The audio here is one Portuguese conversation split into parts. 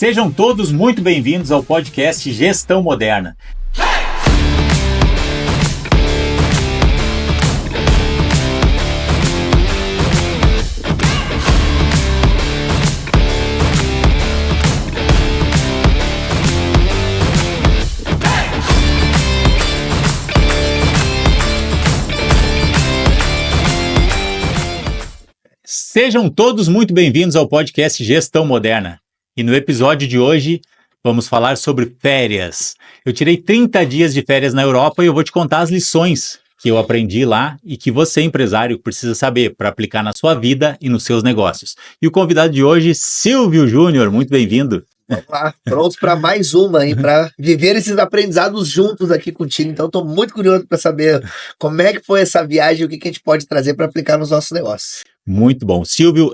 Sejam todos muito bem-vindos ao podcast Gestão Moderna. Sejam todos muito bem-vindos ao podcast Gestão Moderna. E no episódio de hoje, vamos falar sobre férias. Eu tirei 30 dias de férias na Europa e eu vou te contar as lições que eu aprendi lá e que você, empresário, precisa saber para aplicar na sua vida e nos seus negócios. E o convidado de hoje, Silvio Júnior, muito bem-vindo. Vamos lá, prontos para mais uma, hein? Para viver esses aprendizados juntos aqui contigo. Então, estou muito curioso para saber como é que foi essa viagem e o que a gente pode trazer para aplicar nos nossos negócios. Muito bom. Silvio,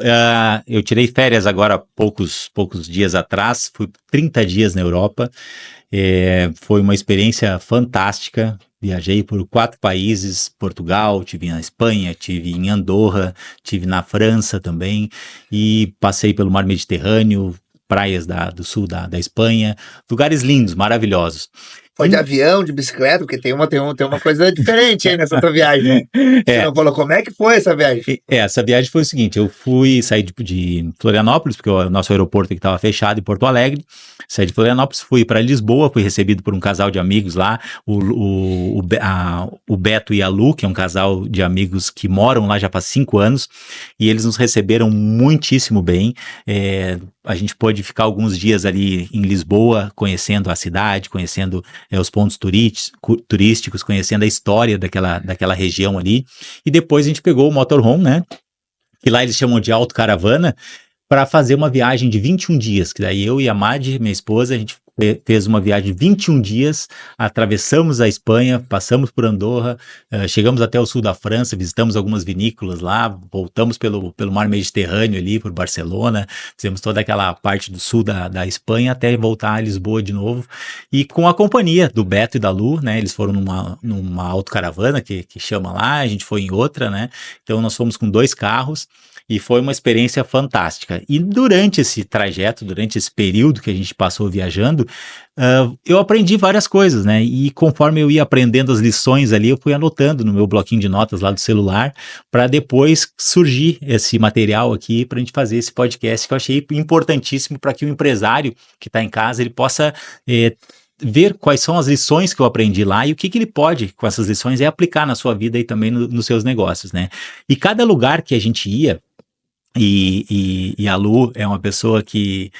eu tirei férias agora há poucos dias atrás, fui 30 dias na Europa, foi uma experiência fantástica, viajei por 4 países, Portugal, tive na Espanha, tive em Andorra, tive na França também, e passei pelo Mar Mediterrâneo, praias do sul da Espanha, lugares lindos, maravilhosos. Foi de avião, de bicicleta, porque tem uma coisa diferente aí nessa tua viagem. Você não falou como é que foi essa viagem? Essa viagem foi o seguinte, eu saí de Florianópolis, porque o nosso aeroporto estava fechado em Porto Alegre, saí de Florianópolis, fui para Lisboa, fui recebido por um casal de amigos lá, o Beto e a Lu, que é um casal de amigos que moram lá já faz 5 anos, e eles nos receberam muitíssimo bem. A gente pôde ficar alguns dias ali em Lisboa, conhecendo a cidade, conhecendo os pontos turísticos, conhecendo a história daquela região ali, e depois a gente pegou o motorhome, né, que lá eles chamam de autocaravana, para fazer uma viagem de 21 dias, que daí eu e a Madi, minha esposa, a gente fez uma viagem de 21 dias, atravessamos a Espanha, passamos por Andorra, chegamos até o sul da França, visitamos algumas vinícolas lá, voltamos pelo Mar Mediterrâneo ali, por Barcelona, fizemos toda aquela parte do sul da Espanha até voltar a Lisboa de novo, e com a companhia do Beto e da Lu, né, eles foram numa autocaravana que chama lá, a gente foi em outra, né, então nós fomos com 2 carros, e foi uma experiência fantástica. E durante esse trajeto, durante esse período que a gente passou viajando, eu aprendi várias coisas, né? E conforme eu ia aprendendo as lições ali, eu fui anotando no meu bloquinho de notas lá do celular, para depois surgir esse material aqui para a gente fazer esse podcast, que eu achei importantíssimo para que o empresário que está em casa, ele possa ver quais são as lições que eu aprendi lá e o que ele pode, com essas lições, aplicar na sua vida e também nos seus negócios, né? E cada lugar que a gente ia, e a Lu é uma pessoa que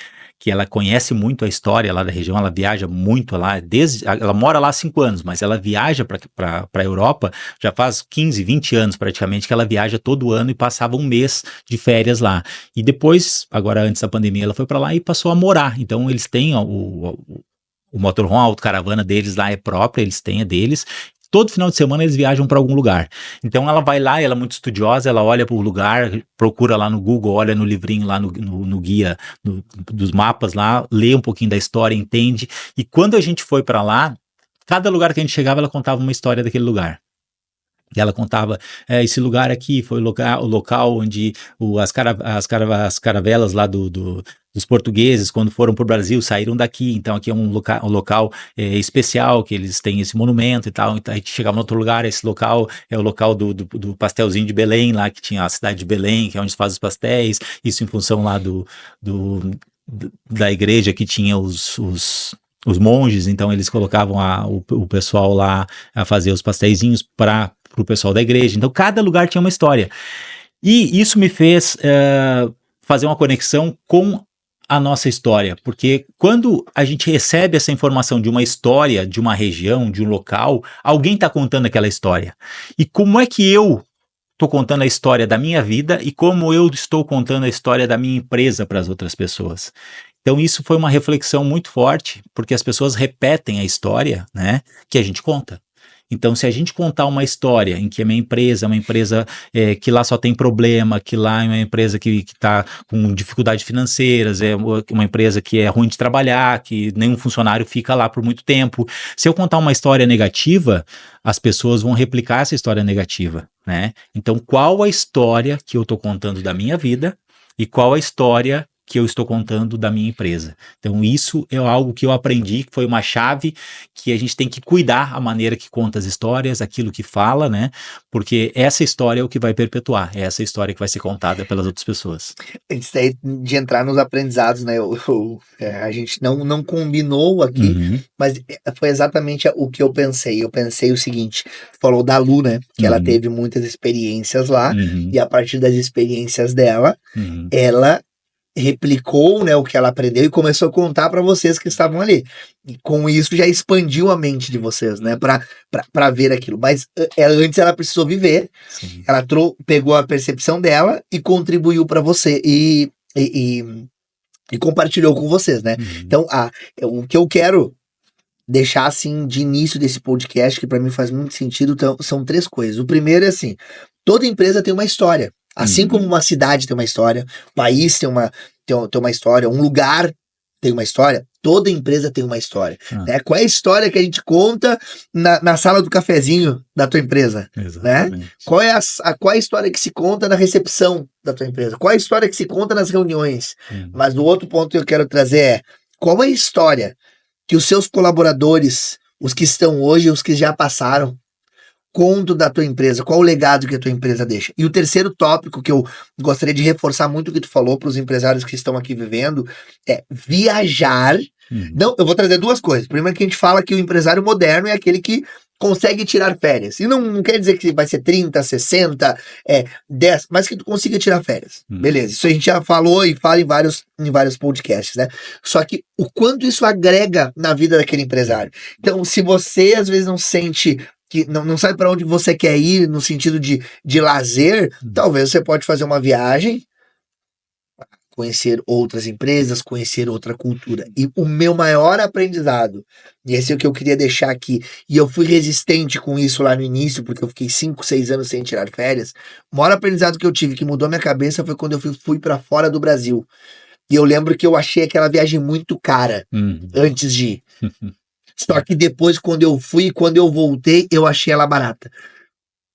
ela conhece muito a história lá da região, ela viaja muito lá, ela mora lá há 5 anos, mas ela viaja para a Europa, já faz 15, 20 anos praticamente, que ela viaja todo ano e passava um mês de férias lá. E depois, agora antes da pandemia, ela foi para lá e passou a morar. Então eles têm o motorhome, a autocaravana deles lá é própria, eles têm a deles. Todo final de semana eles viajam para algum lugar. Então ela vai lá, ela é muito estudiosa, ela olha para o lugar, procura lá no Google, olha no livrinho lá no guia dos mapas lá, lê um pouquinho da história, entende. E quando a gente foi para lá, cada lugar que a gente chegava, ela contava uma história daquele lugar. E ela contava, esse lugar aqui foi o local onde as caravelas lá dos portugueses, quando foram para o Brasil, saíram daqui, então aqui é um local especial, que eles têm esse monumento e tal, então a gente chegava em outro lugar, esse local é o local do pastelzinho de Belém, lá que tinha a cidade de Belém, que é onde se faz os pastéis, isso em função lá da igreja que tinha os monges, então eles colocavam o pessoal lá a fazer os pastéisinhos para o pessoal da igreja, então cada lugar tinha uma história, e isso me fez fazer uma conexão com a nossa história, porque quando a gente recebe essa informação de uma história, de uma região, de um local, alguém está contando aquela história, e como é que eu estou contando a história da minha vida e como eu estou contando a história da minha empresa para as outras pessoas. Então isso foi uma reflexão muito forte, porque as pessoas repetem a história, né, que a gente conta. Então, se a gente contar uma história em que a minha empresa é uma empresa que lá só tem problema, que lá é uma empresa que está com dificuldades financeiras, é uma empresa que é ruim de trabalhar, que nenhum funcionário fica lá por muito tempo. Se eu contar uma história negativa, as pessoas vão replicar essa história negativa, né? Então, qual a história que eu estou contando da minha vida e qual a história que eu estou contando da minha empresa. Então isso é algo que eu aprendi, que foi uma chave que a gente tem que cuidar a maneira que conta as histórias, aquilo que fala, né? Porque essa história é o que vai perpetuar, é essa história que vai ser contada pelas outras pessoas. Antes daí de entrar nos aprendizados, né? A gente não combinou aqui, Uhum, mas foi exatamente o que eu pensei. Eu pensei o seguinte: tu falou da Lu, né? Que ela uhum, teve muitas experiências lá, uhum, e a partir das experiências dela, uhum, ela replicou, né, o que ela aprendeu e começou a contar para vocês que estavam ali. E com isso já expandiu a mente de vocês, né, para ver aquilo. Mas antes ela precisou viver, sim. ela pegou a percepção dela e contribuiu para você e compartilhou com vocês, né? Uhum, Então, o que eu quero deixar assim de início desse podcast, que para mim faz muito sentido, são três coisas. O primeiro é assim: toda empresa tem uma história. Assim como uhum, uma cidade tem uma história, um país tem uma história, um lugar tem uma história, toda empresa tem uma história. ah, Né? Qual é a história que a gente conta na sala do cafezinho da tua empresa? Né? exatamente. Qual é a história que se conta na recepção da tua empresa? Qual é a história que se conta nas reuniões? Uhum, Mas o outro ponto que eu quero trazer é: qual é a história que os seus colaboradores, os que estão hoje, os que já passaram, contam da tua empresa? Qual o legado que a tua empresa deixa? E o terceiro tópico que eu gostaria de reforçar muito o que tu falou para os empresários que estão aqui vivendo é viajar. uhum, Não, eu vou trazer duas coisas. Primeiro, que a gente fala que o empresário moderno é aquele que consegue tirar férias. E não quer dizer que vai ser 30, 60, 10, mas que tu consiga tirar férias. uhum, Beleza, isso a gente já falou e fala em vários podcasts, né? Só que o quanto isso agrega na vida daquele empresário. Então, se você às vezes não sente que não sabe para onde você quer ir no sentido de lazer, uhum. talvez você pode fazer uma viagem, conhecer outras empresas, conhecer outra cultura. E o meu maior aprendizado, e esse é o que eu queria deixar aqui, e eu fui resistente com isso lá no início, porque eu fiquei 5, 6 anos sem tirar férias. O maior aprendizado que eu tive, que mudou minha cabeça, foi quando eu fui para fora do Brasil. E eu lembro que eu achei aquela viagem muito cara Uhum. antes de ir. Só que depois, quando eu fui e quando eu voltei, eu achei ela barata.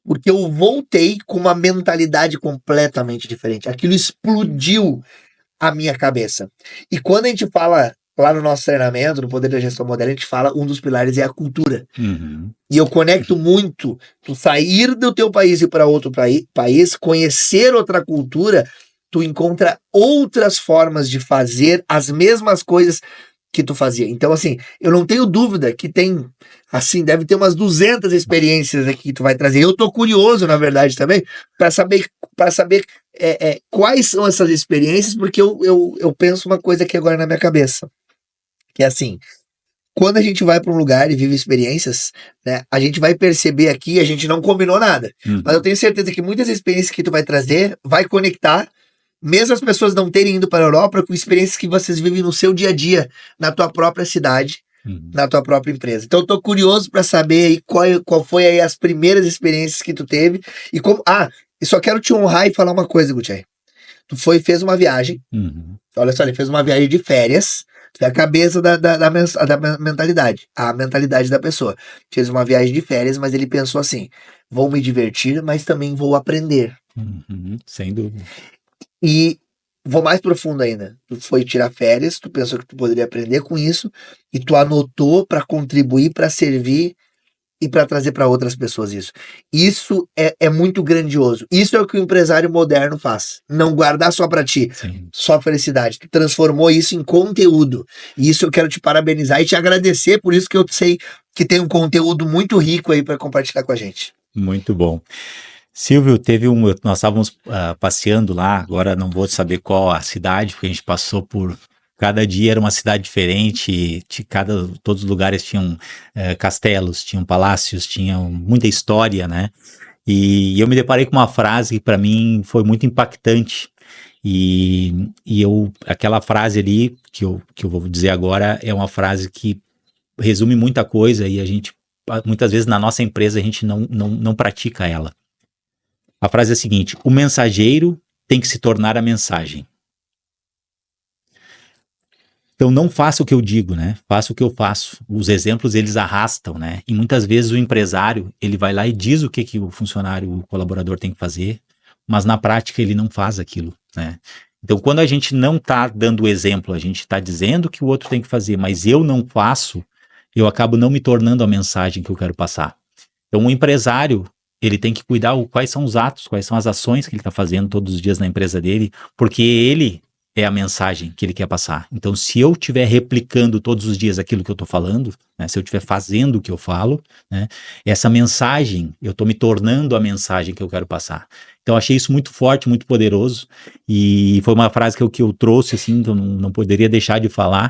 Porque eu voltei com uma mentalidade completamente diferente. Aquilo explodiu a minha cabeça. E quando a gente fala lá no nosso treinamento, no Poder da Gestão Moderna, a gente fala um dos pilares é a cultura. Uhum. E eu conecto muito tu sair do teu país e para outro país, conhecer outra cultura, tu encontra outras formas de fazer as mesmas coisas que tu fazia. Então, assim, eu não tenho dúvida que tem, assim, deve ter umas 200 experiências aqui que tu vai trazer. Eu tô curioso, na verdade, também, para saber quais são essas experiências, porque eu penso uma coisa aqui agora na minha cabeça, que é assim: quando a gente vai para um lugar e vive experiências, né, a gente vai perceber aqui, a gente não combinou nada, mas eu Uhum. tenho certeza que muitas experiências que tu vai trazer vai conectar, mesmo as pessoas não terem ido para a Europa, com experiências que vocês vivem no seu dia a dia, na tua própria cidade, Uhum. na tua própria empresa. Então eu tô curioso para saber aí qual foi aí as primeiras experiências que tu teve e como. Eu só quero te honrar e falar uma coisa, Gutierrez. Tu fez uma viagem. Uhum. Olha só, ele fez uma viagem de férias. É a cabeça da mentalidade. A mentalidade da pessoa. Fez uma viagem de férias, mas ele pensou assim: vou me divertir, mas também vou aprender. Uhum. Sem dúvida. E vou mais profundo ainda. Tu foi tirar férias, tu pensou que tu poderia aprender com isso, e tu anotou para contribuir, para servir e para trazer para outras pessoas isso. Isso é muito grandioso. Isso é o que o empresário moderno faz. Não guardar só para ti, Sim. só felicidade. Tu transformou isso em conteúdo. E isso eu quero te parabenizar e te agradecer por isso, que eu sei que tem um conteúdo muito rico aí para compartilhar com a gente. Muito bom. Silvio, nós estávamos passeando lá, agora não vou saber qual a cidade, porque a gente passou por, cada dia era uma cidade diferente, todos os lugares tinham castelos, tinham palácios, tinham muita história, né? E eu me deparei com uma frase que para mim foi muito impactante, aquela frase ali, que eu vou dizer agora, é uma frase que resume muita coisa e a gente, muitas vezes na nossa empresa, a gente não pratica ela. A frase é a seguinte: o mensageiro tem que se tornar a mensagem. Então não faça o que eu digo, né? Faça o que eu faço. Os exemplos eles arrastam, né? E muitas vezes o empresário, ele vai lá e diz o que o funcionário, o colaborador tem que fazer, mas na prática ele não faz aquilo, né? Então, quando a gente não está dando o exemplo, a gente está dizendo que o outro tem que fazer, mas eu não faço, eu acabo não me tornando a mensagem que eu quero passar. Então, um empresário, ele tem que cuidar quais são os atos, quais são as ações que ele está fazendo todos os dias na empresa dele, porque ele é a mensagem que ele quer passar. Então, se eu estiver replicando todos os dias aquilo que eu estou falando, né, se eu estiver fazendo o que eu falo, né, essa mensagem, eu estou me tornando a mensagem que eu quero passar. Então, achei isso muito forte, muito poderoso, e foi uma frase que eu trouxe, assim, então não poderia deixar de falar,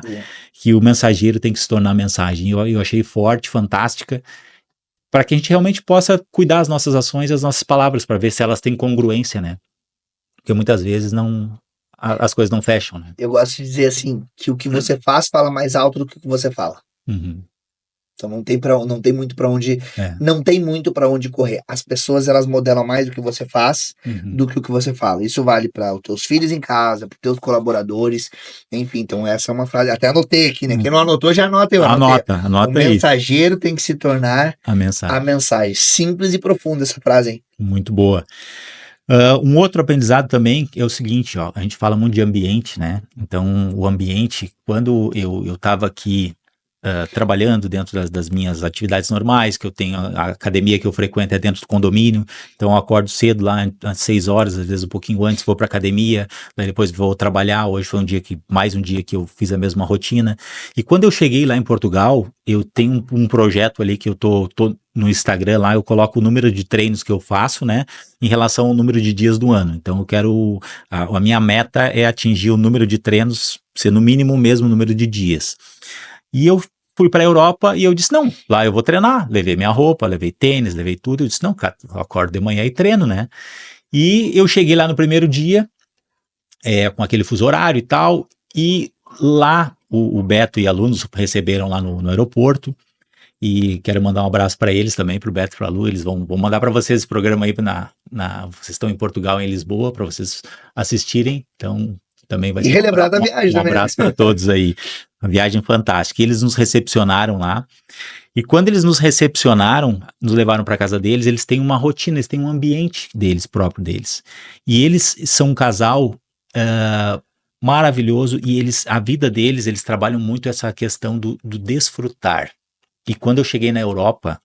que o mensageiro tem que se tornar a mensagem. Eu achei forte, fantástica, para que a gente realmente possa cuidar das nossas ações e das nossas palavras, para ver se elas têm congruência, né? Porque muitas vezes as coisas não fecham, né? Eu gosto de dizer assim, que o que você faz fala mais alto do que o que você fala. Uhum. Então não tem muito para onde, não tem muito para onde correr. As pessoas, elas modelam mais o que você faz do que o que você fala. Isso vale para os teus filhos em casa, para os teus colaboradores, enfim. Então essa é uma frase, até anotei aqui, né? Quem não anotou já anota, eu anotei. Anota o mensageiro tem que se tornar a mensagem. Simples e profunda essa frase, hein? Muito boa. Um outro aprendizado também é o seguinte, ó, a gente fala muito de ambiente, né? Então, o ambiente, quando eu estava aqui trabalhando dentro das minhas atividades normais, que eu tenho a academia que eu frequento é dentro do condomínio, então eu acordo cedo lá às 6 horas, às vezes um pouquinho antes, vou para academia, daí depois vou trabalhar. Hoje foi mais um dia que eu fiz a mesma rotina. E quando eu cheguei lá em Portugal, eu tenho um projeto ali que eu tô no Instagram lá, eu coloco o número de treinos que eu faço, né, em relação ao número de dias do ano. Então eu quero, a minha meta é atingir o número de treinos, ser no mínimo o mesmo número de dias. E eu fui para a Europa e eu disse, não, lá eu vou treinar. Levei minha roupa, levei tênis, levei tudo. Eu disse, não, cara, eu acordo de manhã e treino, né? E eu cheguei lá no primeiro dia, com aquele fuso horário e tal, e lá o Beto e alunos receberam lá no aeroporto. E quero mandar um abraço para eles também, para o Beto e para a Lu. Eles vão mandar para vocês esse programa aí, vocês estão em Portugal, em Lisboa, para vocês assistirem. Então, também vai ser relembrar da viagem, um abraço para todos aí. Uma viagem fantástica. E eles nos recepcionaram lá. E quando eles nos recepcionaram, nos levaram para casa deles, eles têm uma rotina, eles têm um ambiente deles, próprio deles. E eles são um casal maravilhoso, e a vida deles, eles trabalham muito essa questão do desfrutar. E quando eu cheguei na Europa,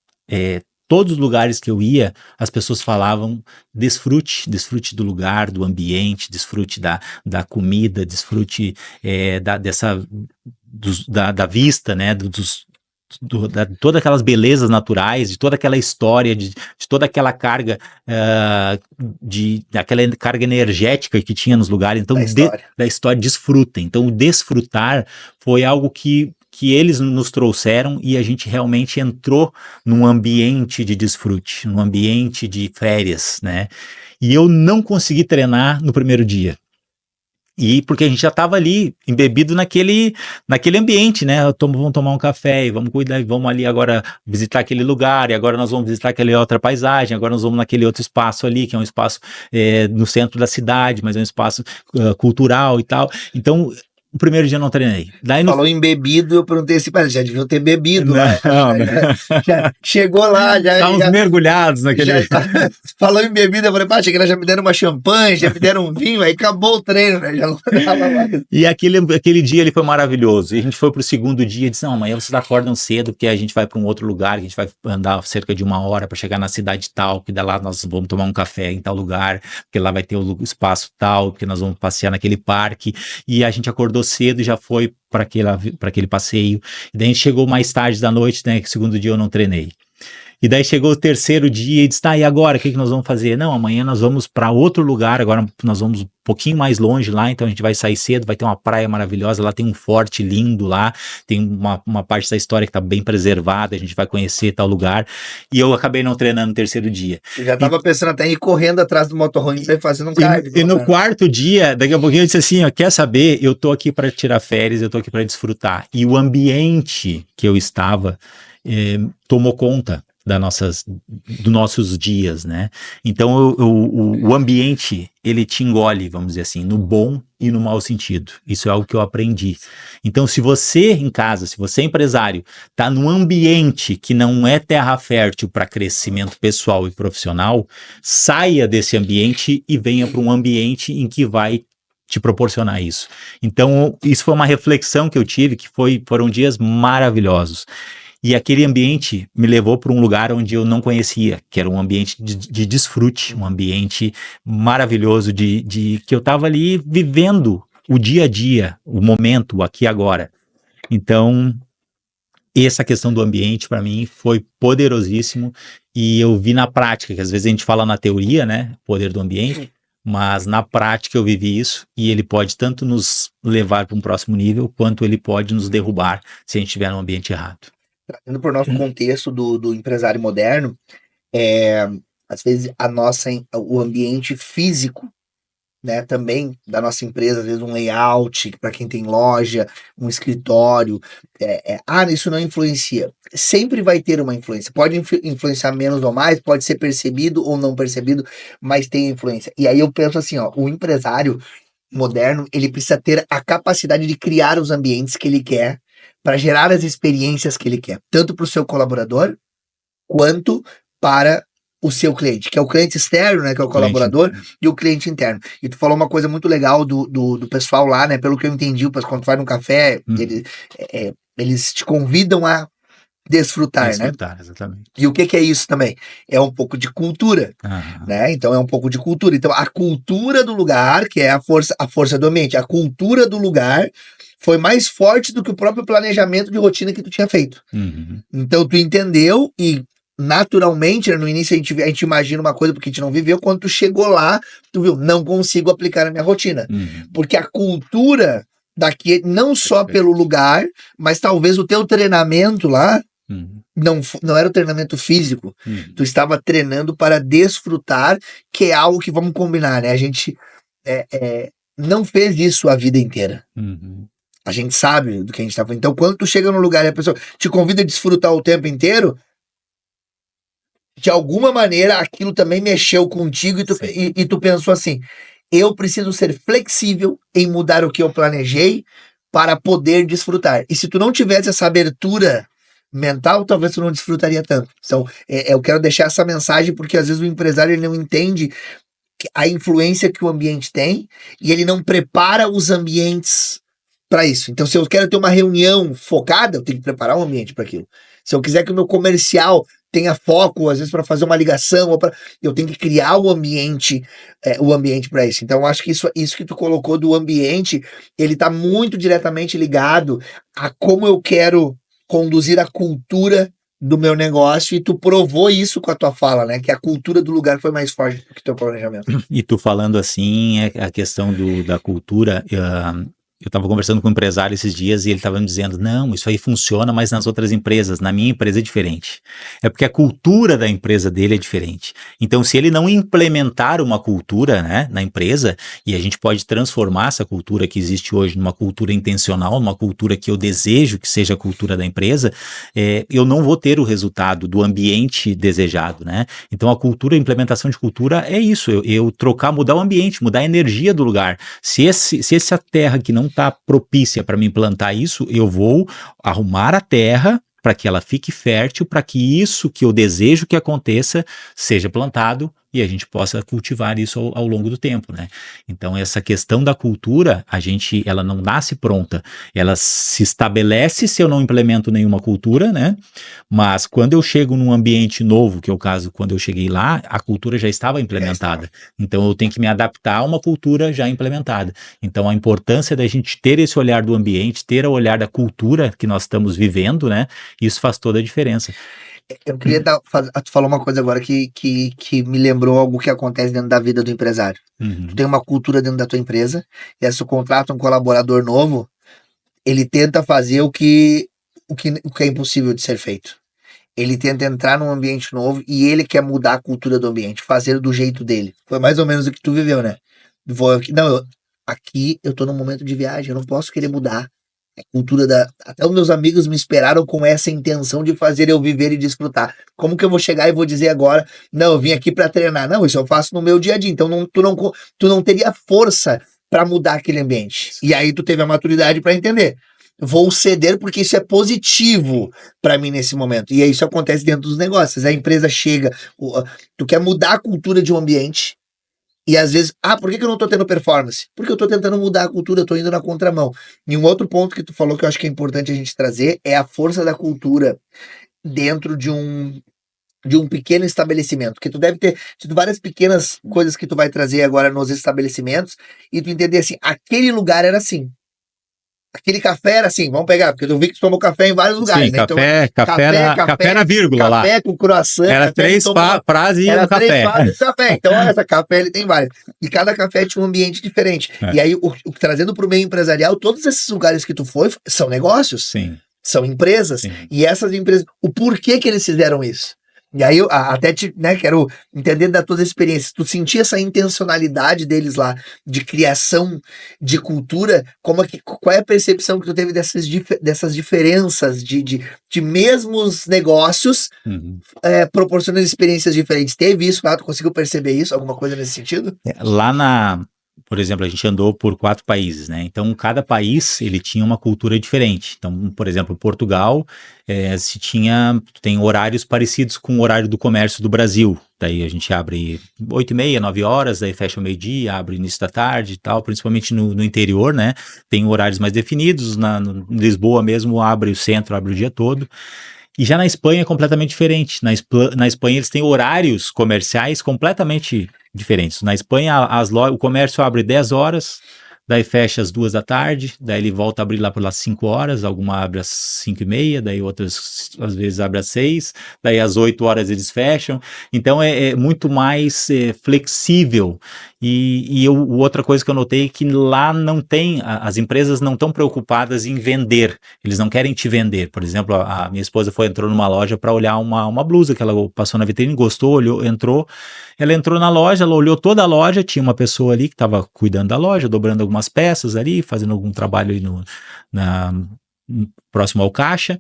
todos os lugares que eu ia, as pessoas falavam desfrute do lugar, do ambiente, desfrute da comida, desfrute da vista, né, todas aquelas belezas naturais, de toda aquela história, de toda aquela carga, daquela carga energética que tinha nos lugares. Então, da história, desfrutem. Então, o desfrutar foi algo que eles nos trouxeram, e a gente realmente entrou num ambiente de desfrute, num ambiente de férias, né? E eu não consegui treinar no primeiro dia. E porque a gente já estava ali, embebido naquele ambiente, né? Vamos tomar um café, e vamos cuidar, e vamos ali agora visitar aquele lugar, e agora nós vamos visitar aquela outra paisagem, agora nós vamos naquele outro espaço ali, que é um espaço no centro da cidade, mas é um espaço cultural e tal. Então, o primeiro dia eu não treinei. Daí Falou em bebido, eu perguntei assim, mas já deviam ter bebido lá. Já chegou lá, estávamos mergulhados naquele... Falou em bebida, eu falei, pá, cheguei lá, já me deram uma champanhe, já me deram um vinho, aí acabou o treino, né? Já não tava lá. E aquele dia ele foi maravilhoso. E a gente foi pro segundo dia e disse, não, amanhã vocês acordam cedo, porque a gente vai para um outro lugar, que a gente vai andar cerca de 1 hora para chegar na cidade tal, que daí lá nós vamos tomar um café em tal lugar, porque lá vai ter o espaço tal, porque nós vamos passear naquele parque. E a gente acordou cedo e já foi para aquele passeio. E daí a gente chegou mais tarde da noite, né, que segundo dia eu não treinei. E daí chegou o terceiro dia e disse, tá, e agora, o que nós vamos fazer? Não, amanhã nós vamos para outro lugar, agora nós vamos um pouquinho mais longe lá, então a gente vai sair cedo, vai ter uma praia maravilhosa, lá tem um forte lindo lá, tem uma parte da história que tá bem preservada, a gente vai conhecer tal lugar. E eu acabei não treinando no terceiro dia. Eu já tava pensando até em ir correndo atrás do motorhome pra ir fazendo um cardio. E no quarto dia, daqui a pouquinho eu disse assim, ó, quer saber? Eu tô aqui para tirar férias, eu tô aqui para desfrutar. E o ambiente que eu estava tomou conta dos nossos dias, né? Então o ambiente, ele te engole, vamos dizer assim, no bom e no mau sentido. Isso é algo que eu aprendi. Então, se você em casa, se você é empresário, tá num ambiente que não é terra fértil para crescimento pessoal e profissional, saia desse ambiente e venha para um ambiente em que vai te proporcionar isso. Então, isso foi uma reflexão que eu tive, que foram dias maravilhosos. E aquele ambiente me levou para um lugar onde eu não conhecia, que era um ambiente de desfrute, um ambiente maravilhoso que eu estava ali vivendo o dia a dia, o momento, o aqui e agora. Então, essa questão do ambiente, para mim, foi poderosíssimo, e eu vi na prática, que às vezes a gente fala na teoria, né, poder do ambiente, mas na prática eu vivi isso, e ele pode tanto nos levar para um próximo nível, quanto ele pode nos derrubar se a gente estiver no ambiente errado. Trazendo para o nosso contexto do empresário moderno, às vezes o ambiente físico, né, também da nossa empresa, às vezes um layout para quem tem loja, um escritório, isso não influencia. Sempre vai ter uma influência. Pode influenciar menos ou mais, pode ser percebido ou não percebido, mas tem influência. E aí eu penso assim, ó, o empresário moderno, ele precisa ter a capacidade de criar os ambientes que ele quer para gerar as experiências que ele quer, tanto para o seu colaborador quanto para o seu cliente, que é o cliente externo, né, que é o colaborador, e o cliente interno. E tu falou uma coisa muito legal do pessoal lá, né, pelo que eu entendi, quando tu vai num café, eles te convidam a desfrutar, né? Exatamente. E o que é isso também? É um pouco de cultura, né? Então é um pouco de cultura. Então a cultura do lugar, que é a força do ambiente, a cultura do lugar foi mais forte do que o próprio planejamento de rotina que tu tinha feito. Então tu entendeu e naturalmente, no início a gente imagina uma coisa porque a gente não viveu, quando tu chegou lá, tu viu, não consigo aplicar na minha rotina. Porque a cultura daqui, não só pelo lugar, mas talvez o teu treinamento lá, não era o treinamento físico, tu estava treinando para desfrutar, que é algo que, vamos combinar, né? A gente não fez isso a vida inteira. A gente sabe do que a gente está falando. Então, quando tu chega num lugar e a pessoa te convida a desfrutar o tempo inteiro, de alguma maneira aquilo também mexeu contigo e tu pensou assim, eu preciso ser flexível em mudar o que eu planejei para poder desfrutar. E se tu não tivesse essa abertura mental, talvez tu não desfrutaria tanto. Então, eu quero deixar essa mensagem, porque às vezes o empresário ele não entende a influência que o ambiente tem e ele não prepara os ambientes para isso. Então, se eu quero ter uma reunião focada, eu tenho que preparar um ambiente para aquilo. Se eu quiser que o meu comercial tenha foco, às vezes para fazer uma ligação, eu tenho que criar o ambiente para isso. Então, eu acho que isso que tu colocou do ambiente, ele está muito diretamente ligado a como eu quero conduzir a cultura do meu negócio, e tu provou isso com a tua fala, né? Que a cultura do lugar foi mais forte do que o teu planejamento. E tu falando assim, a questão da cultura, eu estava conversando com um empresário esses dias e ele estava me dizendo, não, isso aí funciona, mas nas outras empresas, na minha empresa é diferente. É porque a cultura da empresa dele é diferente. Então, se ele não implementar uma cultura, né, na empresa, e a gente pode transformar essa cultura que existe hoje numa cultura intencional, numa cultura que eu desejo que seja a cultura da empresa, eu não vou ter o resultado do ambiente desejado, né? Então, a cultura, a implementação de cultura é isso, eu trocar, mudar o ambiente, mudar a energia do lugar. Se essa terra que não está propícia para me implantar isso, eu vou arrumar a terra para que ela fique fértil, para que isso que eu desejo que aconteça seja plantado e a gente possa cultivar isso ao longo do tempo, né? Então, essa questão da cultura, ela não nasce pronta, ela se estabelece se eu não implemento nenhuma cultura, né? Mas quando eu chego num ambiente novo, que é o caso quando eu cheguei lá, a cultura já estava implementada. Então, eu tenho que me adaptar a uma cultura já implementada. Então, a importância da gente ter esse olhar do ambiente, ter o olhar da cultura que nós estamos vivendo, né? Isso faz toda a diferença. Eu queria tu falou uma coisa agora que me lembrou algo que acontece dentro da vida do empresário. Tu tem uma cultura dentro da tua empresa, e se tu contrata um colaborador novo, ele tenta fazer o que é impossível de ser feito. Ele tenta entrar num ambiente novo e ele quer mudar a cultura do ambiente, fazer do jeito dele. Foi mais ou menos o que tu viveu, né? Aqui eu tô num momento de viagem, eu não posso querer mudar. A cultura até os meus amigos me esperaram com essa intenção de fazer eu viver e desfrutar. Como que eu vou chegar e vou dizer agora, não, eu vim aqui para treinar? Não, isso eu faço no meu dia a dia. Então tu não teria força para mudar aquele ambiente. E aí tu teve a maturidade para entender. Vou ceder porque isso é positivo para mim nesse momento. E aí isso acontece dentro dos negócios. A empresa chega, tu quer mudar a cultura de um ambiente, E às vezes, por que eu não tô tendo performance? Porque eu tô tentando mudar a cultura, eu tô indo na contramão. E um outro ponto que tu falou que eu acho que é importante a gente trazer é a força da cultura dentro de um pequeno estabelecimento, que tu deve ter tido várias pequenas coisas que tu vai trazer agora nos estabelecimentos, e tu entender assim, aquele lugar era assim, aquele café era assim, vamos pegar, porque eu vi que tu tomou café em vários lugares, Sim, né? Então, café na vírgula lá. café com croissant, Era café três frases e um era três café. fases de café. Então, olha, essa café ele tem vários. E cada café tinha um ambiente diferente. É. E aí, trazendo para o meio empresarial, todos esses lugares que tu foi são negócios. Sim. São empresas. Sim. E essas empresas, o porquê que eles fizeram isso? E aí eu até quero entender da tua experiência. Tu sentia essa intencionalidade deles lá de criação de cultura? Qual é a percepção que tu teve dessas diferenças de mesmos negócios proporcionando experiências diferentes? Teve isso lá? Tu conseguiu perceber isso? Alguma coisa nesse sentido? Por exemplo, a gente andou por 4 países, né? Então, cada país, ele tinha uma cultura diferente. Então, por exemplo, Portugal, tem horários parecidos com o horário do comércio do Brasil. Daí a gente abre 8h30, 9 horas, daí fecha o meio-dia, abre início da tarde e tal, principalmente no interior, né? Tem horários mais definidos, em Lisboa mesmo abre o centro, abre o dia todo. E já na Espanha é completamente diferente. Na Espanha eles têm horários comerciais completamente diferentes. Na Espanha o comércio abre 10 horas, daí fecha às 2 da tarde, daí ele volta a abrir lá pelas 5 horas, alguma abre às 5h30, daí outras às vezes abre às 6, daí às 8 horas eles fecham. Então é muito mais flexível. E outra coisa que eu notei é que lá não tem, as empresas não estão preocupadas em vender, eles não querem te vender. Por exemplo, a minha esposa entrou numa loja para olhar uma blusa que ela passou na vitrine, gostou, olhou, ela entrou na loja, ela olhou toda a loja, tinha uma pessoa ali que estava cuidando da loja, dobrando algumas peças ali, fazendo algum trabalho ali próximo ao caixa,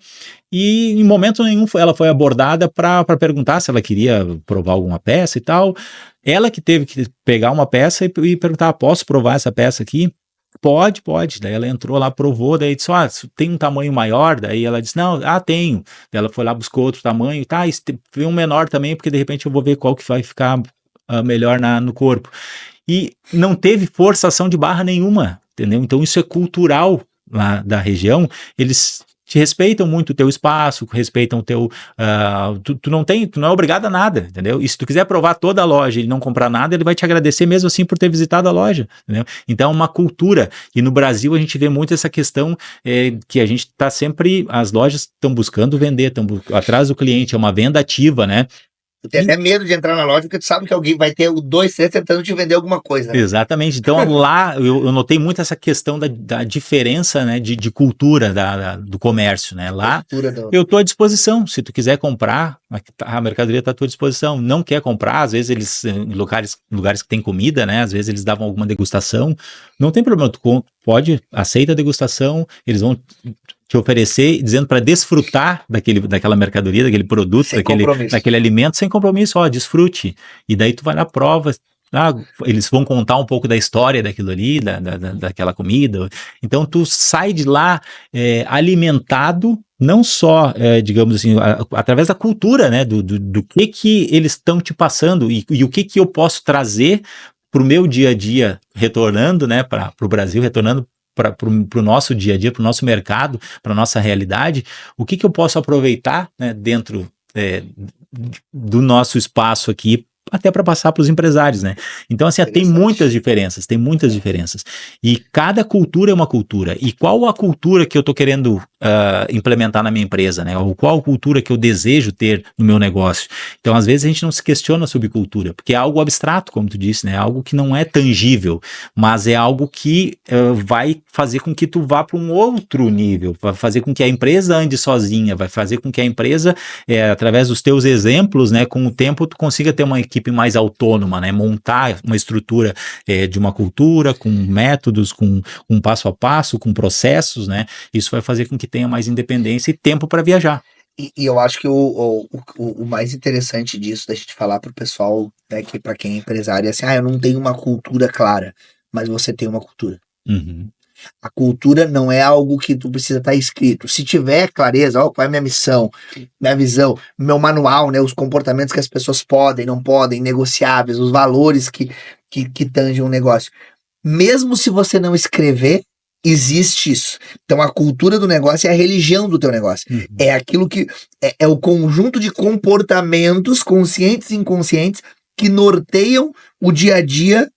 e em momento nenhum ela foi abordada para perguntar se ela queria provar alguma peça e tal. Ela que teve que pegar uma peça e perguntar, posso provar essa peça aqui? Pode. Daí ela entrou lá, provou, daí disse, tem um tamanho maior? Daí ela disse, não, tenho. Daí ela foi lá, buscou outro tamanho, tem um menor também, porque de repente eu vou ver qual que vai ficar melhor no corpo. E não teve forçação de barra nenhuma, entendeu? Então isso é cultural lá da região, eles te respeitam muito o teu espaço, respeitam o teu... tu não é obrigado a nada, entendeu? E se tu quiser provar toda a loja e não comprar nada, ele vai te agradecer mesmo assim por ter visitado a loja, entendeu? Então é uma cultura. E no Brasil a gente vê muito essa questão que a gente está sempre... As lojas estão buscando vender, estão atrás do cliente, é uma venda ativa, né? Tu tem até medo de entrar na loja, porque tu sabe que alguém vai ter 2, 3 tentando te vender alguma coisa. Né? Exatamente. Então lá eu notei muito essa questão da diferença, né, de cultura do comércio, né? Lá eu estou à disposição. Se tu quiser comprar, a mercadoria está à tua disposição. Não quer comprar, às vezes eles, em lugares que tem comida, né? Às vezes eles davam alguma degustação. Não tem problema, tu aceita a degustação, eles vão te oferecer, dizendo para desfrutar daquela mercadoria, daquele produto, daquele alimento, sem compromisso, desfrute. E daí tu vai lá, prova, eles vão contar um pouco da história daquilo ali, daquela comida. Então tu sai de lá alimentado, não só, digamos assim, através da cultura, né, do que eles estão te passando e o que eu posso trazer para o meu dia a dia, retornando, né, para o Brasil, retornando para o nosso dia a dia, para o nosso mercado, para a nossa realidade, o que eu posso aproveitar, né, dentro do nosso espaço aqui, até para passar para os empresários, né? Então, assim, tem muitas diferenças. E cada cultura é uma cultura. E qual a cultura que eu estou querendo implementar na minha empresa, né? Ou qual cultura que eu desejo ter no meu negócio? Então, às vezes, a gente não se questiona sobre cultura, porque é algo abstrato, como tu disse, né? Algo que não é tangível, mas é algo que vai fazer com que tu vá para um outro nível, vai fazer com que a empresa ande sozinha, vai fazer com que a empresa, através dos teus exemplos, né? Com o tempo, tu consiga ter uma equipe mais autônoma, né? Montar uma estrutura de uma cultura, com métodos, com passo a passo, com processos, né? Isso vai fazer com que tenha mais independência e tempo para viajar. E eu acho que o mais interessante disso, da gente falar para o pessoal, né, que para quem é empresário, é assim, eu não tenho uma cultura clara, mas você tem uma cultura. Uhum. A cultura não é algo que tu precisa estar escrito. Se tiver clareza, qual é a minha missão, minha visão, meu manual, né, os comportamentos que as pessoas podem, não podem, negociáveis, os valores que que tange um negócio. Mesmo se você não escrever, existe isso. Então a cultura do negócio é a religião do teu negócio. É aquilo que é o conjunto de comportamentos conscientes e inconscientes que norteiam o dia a dia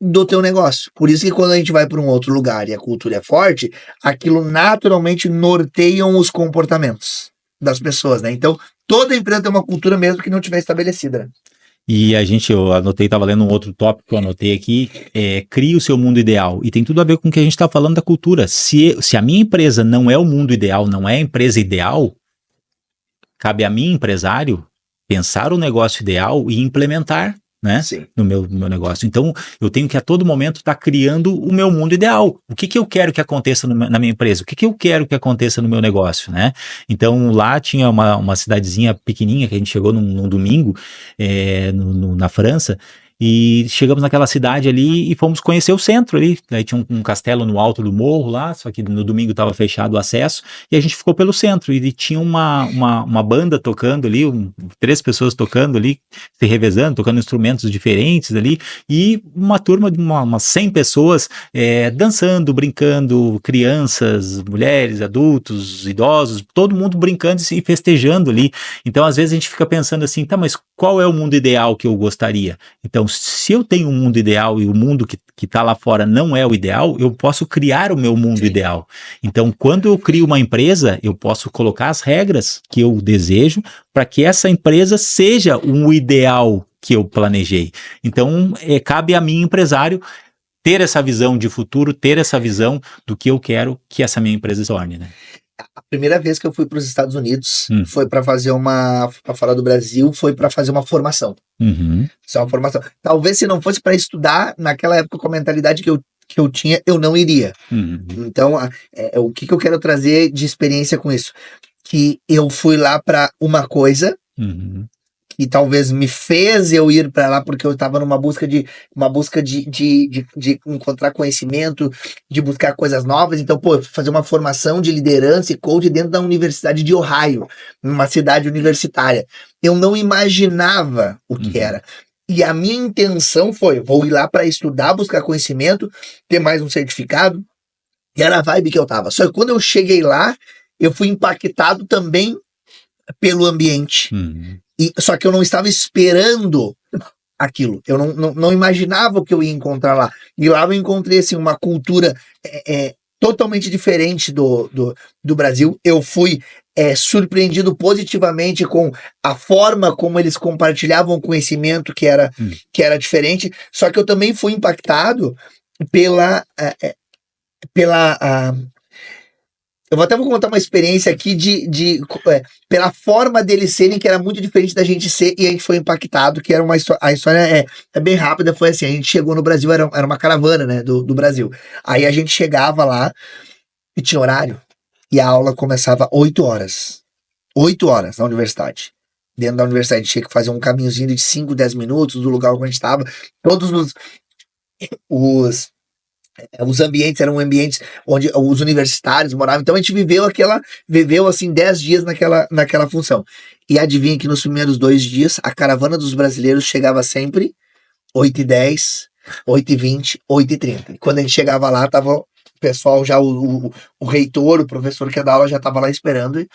do teu negócio. Por isso que quando a gente vai para um outro lugar e a cultura é forte, aquilo naturalmente norteiam os comportamentos das pessoas, né? Então, toda empresa tem uma cultura mesmo que não tiver estabelecida, né? E eu anotei, estava lendo um outro tópico que eu anotei aqui, crie o seu mundo ideal. E tem tudo a ver com o que a gente está falando da cultura. Se a minha empresa não é o mundo ideal, não é a empresa ideal, cabe a mim, empresário, pensar o negócio ideal e implementar, né? Sim. No meu negócio. Então, eu tenho que a todo momento estar criando o meu mundo ideal. O que eu quero que aconteça na minha empresa? O que eu quero que aconteça no meu negócio, né? Então, lá tinha uma cidadezinha pequenininha que a gente chegou num domingo na França. E chegamos naquela cidade ali e fomos conhecer o centro ali. Aí tinha um castelo no alto do morro lá, só que no domingo estava fechado o acesso. E a gente ficou pelo centro. E tinha uma banda tocando ali, 3 pessoas tocando ali, se revezando, tocando instrumentos diferentes ali. E uma turma de umas 100 pessoas dançando, brincando, crianças, mulheres, adultos, idosos, todo mundo brincando e festejando ali. Então, às vezes, a gente fica pensando assim, tá, mas qual é o mundo ideal que eu gostaria? Então, se eu tenho um mundo ideal e o mundo que está lá fora não é o ideal, eu posso criar o meu mundo ideal. Então, quando eu crio uma empresa, eu posso colocar as regras que eu desejo para que essa empresa seja o ideal que eu planejei. Então, cabe a mim, empresário, ter essa visão de futuro, ter essa visão do que eu quero que essa minha empresa se torne, né? A primeira vez que eu fui para os Estados Unidos foi para fazer para falar do Brasil, foi para fazer uma formação. Isso é uma formação. Talvez se não fosse para estudar, naquela época com a mentalidade que eu tinha, eu não iria. Então, o que eu quero trazer de experiência com isso? Que eu fui lá para uma coisa que talvez me fez eu ir para lá porque eu estava numa busca de encontrar conhecimento, de buscar coisas novas. Então, fazer uma formação de liderança e coach dentro da Universidade de Ohio, numa cidade universitária. Eu não imaginava o que era. E a minha intenção foi, vou ir lá para estudar, buscar conhecimento, ter mais um certificado. E era a vibe que eu tava. Só que quando eu cheguei lá, eu fui impactado também pelo ambiente. Só que eu não estava esperando aquilo. Eu não imaginava o que eu ia encontrar lá. E lá eu encontrei assim, uma cultura totalmente diferente do Brasil. Eu fui surpreendido positivamente com a forma como eles compartilhavam o conhecimento que era diferente. Só que eu também fui impactado eu vou contar uma experiência aqui pela forma deles serem, que era muito diferente da gente ser, e a gente foi impactado, que era a história é bem rápida, foi assim, a gente chegou no Brasil, era uma caravana, né, do Brasil. Aí a gente chegava lá e tinha horário, e a aula começava 8 horas. 8 horas na universidade. Dentro da universidade a gente tinha que fazer um caminhozinho de 5, 10 minutos do lugar onde a gente estava. Todos os ambientes eram ambientes onde os universitários moravam, então a gente viveu assim 10 dias naquela função. E adivinha que nos primeiros 2 dias a caravana dos brasileiros chegava sempre 8h10, 8h20, 8h30. E quando a gente chegava lá, tava o pessoal já, o reitor, o professor que ia dar aula já tava lá esperando.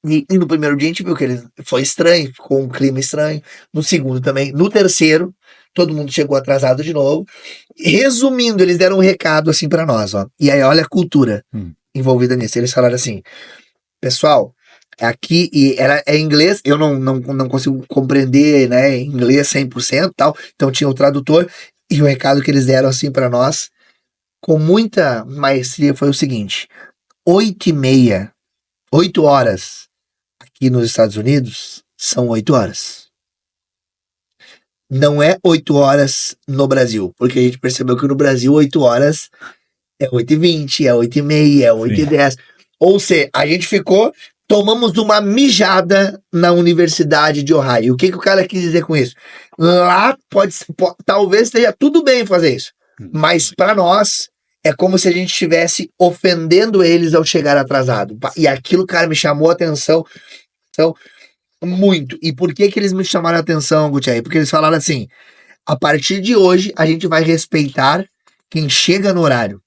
E no primeiro dia a gente viu que foi estranho, ficou um clima estranho. No segundo também. No terceiro, todo mundo chegou atrasado de novo. Resumindo, eles deram um recado assim pra nós, ó. E aí, olha a cultura envolvida nisso. Eles falaram assim, pessoal, aqui, é inglês, eu não consigo compreender, né, inglês 100% e tal, então tinha o tradutor, e o recado que eles deram assim pra nós, com muita maestria, foi o seguinte: 8h30, 8 horas aqui nos Estados Unidos são 8 horas. Não é 8 horas no Brasil, porque a gente percebeu que no Brasil 8 horas é 8h20, é 8h30, é 8h10. Ou seja, a gente tomamos uma mijada na Universidade de Ohio. O que o cara quis dizer com isso? Lá talvez esteja tudo bem fazer isso, mas para nós é como se a gente estivesse ofendendo eles ao chegar atrasado. E aquilo, cara, me chamou a atenção muito. E por que eles me chamaram a atenção, Gutierrez? Porque eles falaram assim, A partir de hoje, a gente vai respeitar quem chega no horário.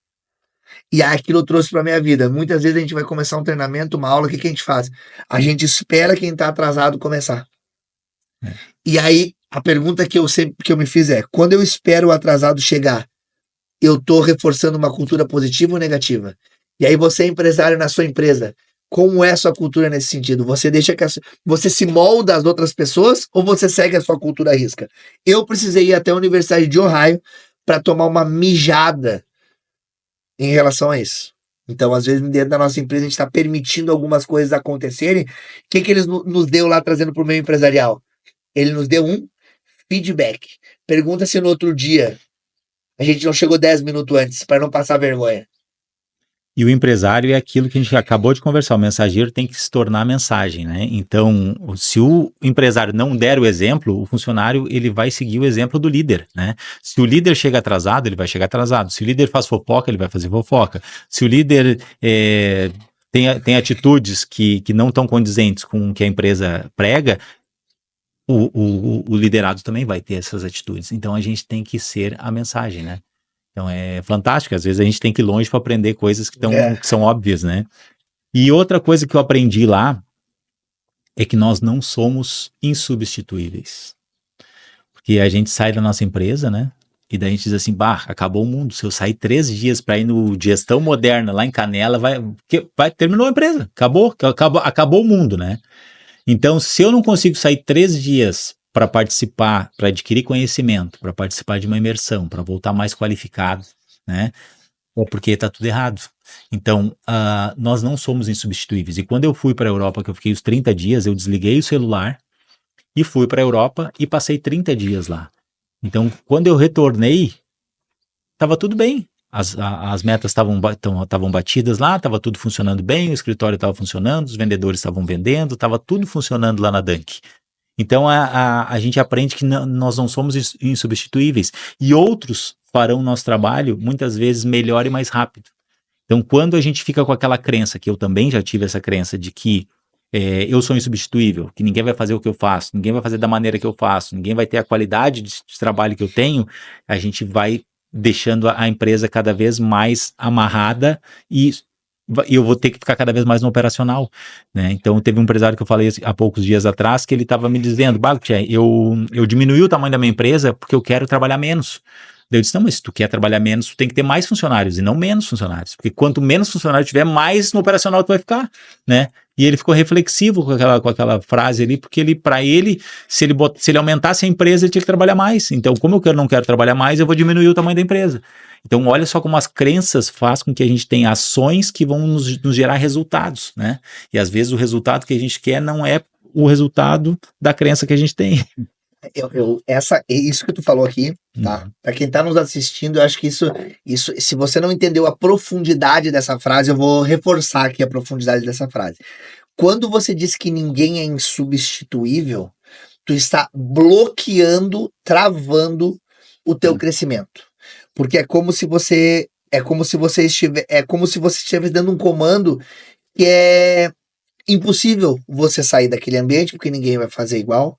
E aquilo eu trouxe para minha vida. Muitas vezes a gente vai começar um treinamento, uma aula, o que que a gente faz? A gente espera quem tá atrasado começar. É. E aí, a pergunta que eu me fiz é, quando eu espero o atrasado chegar, eu tô reforçando uma cultura positiva ou negativa? E aí você é empresário na sua empresa, como é a sua cultura nesse sentido? Você deixa que você se molda às outras pessoas ou você segue a sua cultura à risca? Eu precisei ir até a Universidade de Ohio para tomar uma mijada em relação a isso. Então, às vezes, dentro da nossa empresa, a gente está permitindo algumas coisas acontecerem. O que que eles nos deu lá trazendo para o meio empresarial? Ele nos deu um feedback. Pergunta se no outro dia a gente não chegou 10 minutos antes, para não passar vergonha. E o empresário é aquilo que a gente acabou de conversar, o mensageiro tem que se tornar a mensagem, né? Então, se o empresário não der o exemplo, o funcionário ele vai seguir o exemplo do líder, né? Se o líder chega atrasado, ele vai chegar atrasado. Se o líder faz fofoca, ele vai fazer fofoca. Se o líder tem atitudes que não estão condizentes com o que a empresa prega, o liderado também vai ter essas atitudes. Então, a gente tem que ser a mensagem, né? Então é fantástico, às vezes a gente tem que ir longe para aprender coisas que são óbvias, né? E outra coisa que eu aprendi lá é que nós não somos insubstituíveis. Porque a gente sai da nossa empresa, né? E daí a gente diz assim, bah, acabou o mundo. Se eu sair 3 dias para ir no Gestão Moderna lá em Canela, terminou a empresa, acabou o mundo, né? Então, se eu não consigo sair 3 dias para participar, para adquirir conhecimento, para participar de uma imersão, para voltar mais qualificado, né? É porque está tudo errado. Então, nós não somos insubstituíveis. E quando eu fui para a Europa, que eu fiquei os 30 dias, eu desliguei o celular e fui para a Europa e passei 30 dias lá. Então, quando eu retornei, estava tudo bem. As metas estavam batidas lá, estava tudo funcionando bem, o escritório estava funcionando, os vendedores estavam vendendo, estava tudo funcionando lá na Dunk. Então a gente aprende que nós não somos insubstituíveis e outros farão o nosso trabalho muitas vezes melhor e mais rápido. Então quando a gente fica com aquela crença, que eu também já tive essa crença de que eu sou insubstituível, que ninguém vai fazer o que eu faço, ninguém vai fazer da maneira que eu faço, ninguém vai ter a qualidade de trabalho que eu tenho, a gente vai deixando a empresa cada vez mais amarrada e eu vou ter que ficar cada vez mais no operacional, né? Então teve um empresário que eu falei há poucos dias atrás que ele estava me dizendo, eu diminui o tamanho da minha empresa porque eu quero trabalhar menos. Daí eu disse, não, mas se tu quer trabalhar menos, tu tem que ter mais funcionários e não menos funcionários, porque quanto menos funcionário tiver, mais no operacional tu vai ficar, né? E ele ficou reflexivo com aquela frase ali, porque para ele, se ele aumentasse a empresa, ele tinha que trabalhar mais. Então, como eu não quero trabalhar mais, eu vou diminuir o tamanho da empresa. Então, olha só como as crenças fazem com que a gente tenha ações que vão nos gerar resultados, né? E às vezes o resultado que a gente quer não é o resultado da crença que a gente tem. Isso que tu falou aqui, tá? Para quem tá nos assistindo, eu acho que isso, se você não entendeu a profundidade dessa frase, eu vou reforçar aqui a profundidade dessa frase. Quando você diz que ninguém é insubstituível, tu está bloqueando, travando o teu crescimento. Porque é como se você estivesse dando um comando que é impossível você sair daquele ambiente, porque ninguém vai fazer igual.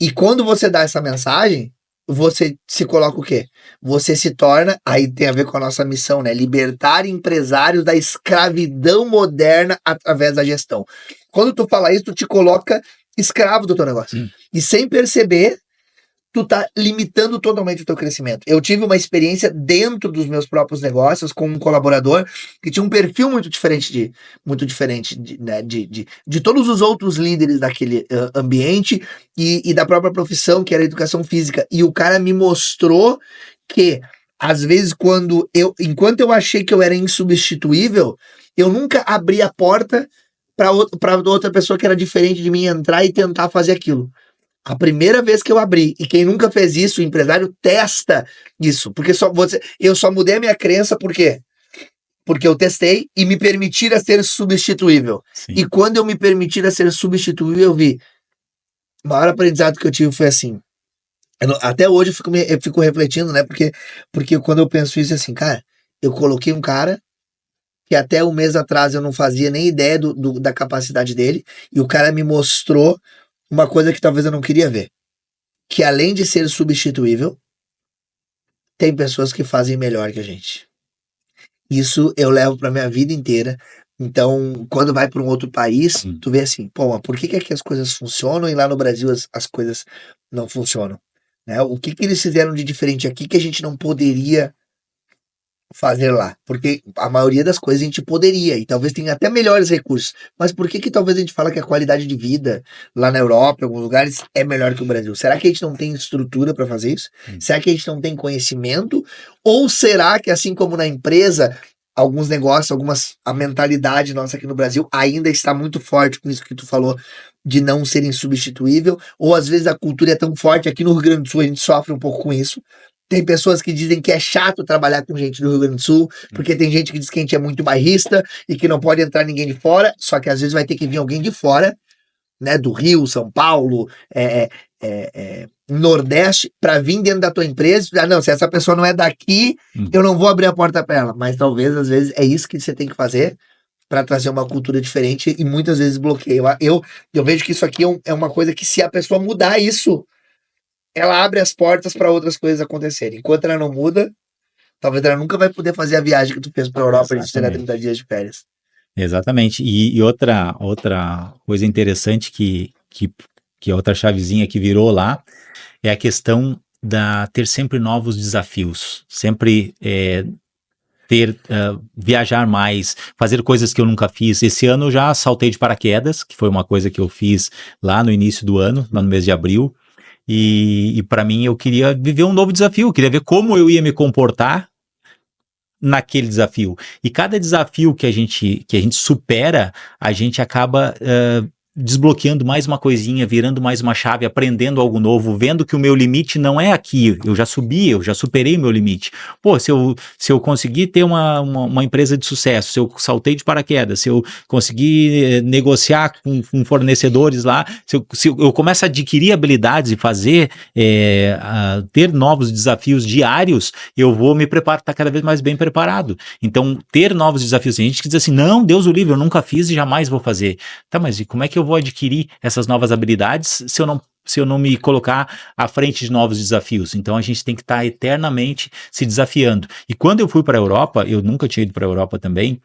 E quando você dá essa mensagem, você se coloca o quê? Você se torna, aí tem a ver com a nossa missão, né? Libertar empresários da escravidão moderna através da gestão. Quando tu fala isso, tu te coloca escravo do teu negócio. E sem perceber, tu tá limitando totalmente o teu crescimento. Eu tive uma experiência dentro dos meus próprios negócios com um colaborador que tinha um perfil muito diferente de todos os outros líderes daquele ambiente e da própria profissão, que era educação física. E o cara me mostrou que, às vezes, enquanto eu achei que eu era insubstituível, eu nunca abri a porta para outra pessoa que era diferente de mim entrar e tentar fazer aquilo. A primeira vez que eu abri, e quem nunca fez isso, o empresário testa isso, porque eu só mudei a minha crença, por quê? Porque eu testei e me permitiram ser substituível. Sim. E quando eu me permitir ser substituível, eu vi. O maior aprendizado que eu tive foi assim. Até hoje eu fico refletindo, né? Porque quando eu penso isso, assim, cara, eu coloquei um cara que até um mês atrás eu não fazia nem ideia da capacidade dele, e o cara me mostrou uma coisa que talvez eu não queria ver. que além de ser substituível, tem pessoas que fazem melhor que a gente. Isso eu levo pra minha vida inteira. Então, quando vai para um outro país, tu vê assim, pô, mas por que que aqui as coisas funcionam e lá no Brasil as coisas não funcionam? Né? O que que eles fizeram de diferente aqui que a gente não poderia fazer lá? Porque a maioria das coisas a gente poderia, e talvez tenha até melhores recursos. Mas por que que talvez a gente fala que a qualidade de vida lá na Europa, em alguns lugares, é melhor que o Brasil? Será que a gente não tem estrutura para fazer isso? Será que a gente não tem conhecimento? Ou será que, assim como na empresa, alguns negócios, a mentalidade nossa aqui no Brasil ainda está muito forte com isso que tu falou, de não ser insubstituível, ou às vezes a cultura é tão forte, aqui no Rio Grande do Sul a gente sofre um pouco com isso. Tem pessoas que dizem que é chato trabalhar com gente do Rio Grande do Sul, porque tem gente que diz que a gente é muito bairrista e que não pode entrar ninguém de fora, só que às vezes vai ter que vir alguém de fora, né, do Rio, São Paulo, Nordeste, para vir dentro da tua empresa. Ah, não, se essa pessoa não é daqui, eu não vou abrir a porta para ela. Mas talvez, às vezes, é isso que você tem que fazer para trazer uma cultura diferente e muitas vezes bloqueia. Eu vejo que isso aqui é uma coisa que, se a pessoa mudar isso, ela abre as portas para outras coisas acontecerem. Enquanto ela não muda, talvez ela nunca vai poder fazer a viagem que tu fez para a Europa de ter 30 dias de férias. Exatamente. E outra coisa interessante que é outra chavezinha que virou lá é a questão ter sempre novos desafios, sempre viajar mais, fazer coisas que eu nunca fiz. Esse ano eu já saltei de paraquedas, que foi uma coisa que eu fiz lá no início do ano, lá no mês de abril, e para mim eu queria viver um novo desafio, eu queria ver como eu ia me comportar naquele desafio. E cada desafio que a gente supera, a gente acaba desbloqueando mais uma coisinha, virando mais uma chave, aprendendo algo novo, vendo que o meu limite não é aqui, eu já subi, eu já superei o meu limite. Pô, se eu conseguir ter uma empresa de sucesso, se eu saltei de paraquedas, se eu conseguir negociar com fornecedores lá, se eu começo a adquirir habilidades e fazer, ter novos desafios diários, eu vou me preparar, estar cada vez mais bem preparado. Então, ter novos desafios, tem gente que diz assim, não, Deus o livre, eu nunca fiz e jamais vou fazer. Tá, mas e como é que eu vou adquirir essas novas habilidades se eu não me colocar à frente de novos desafios? Então a gente tem que estar eternamente se desafiando. E quando eu fui para a Europa, eu nunca tinha ido para a Europa também,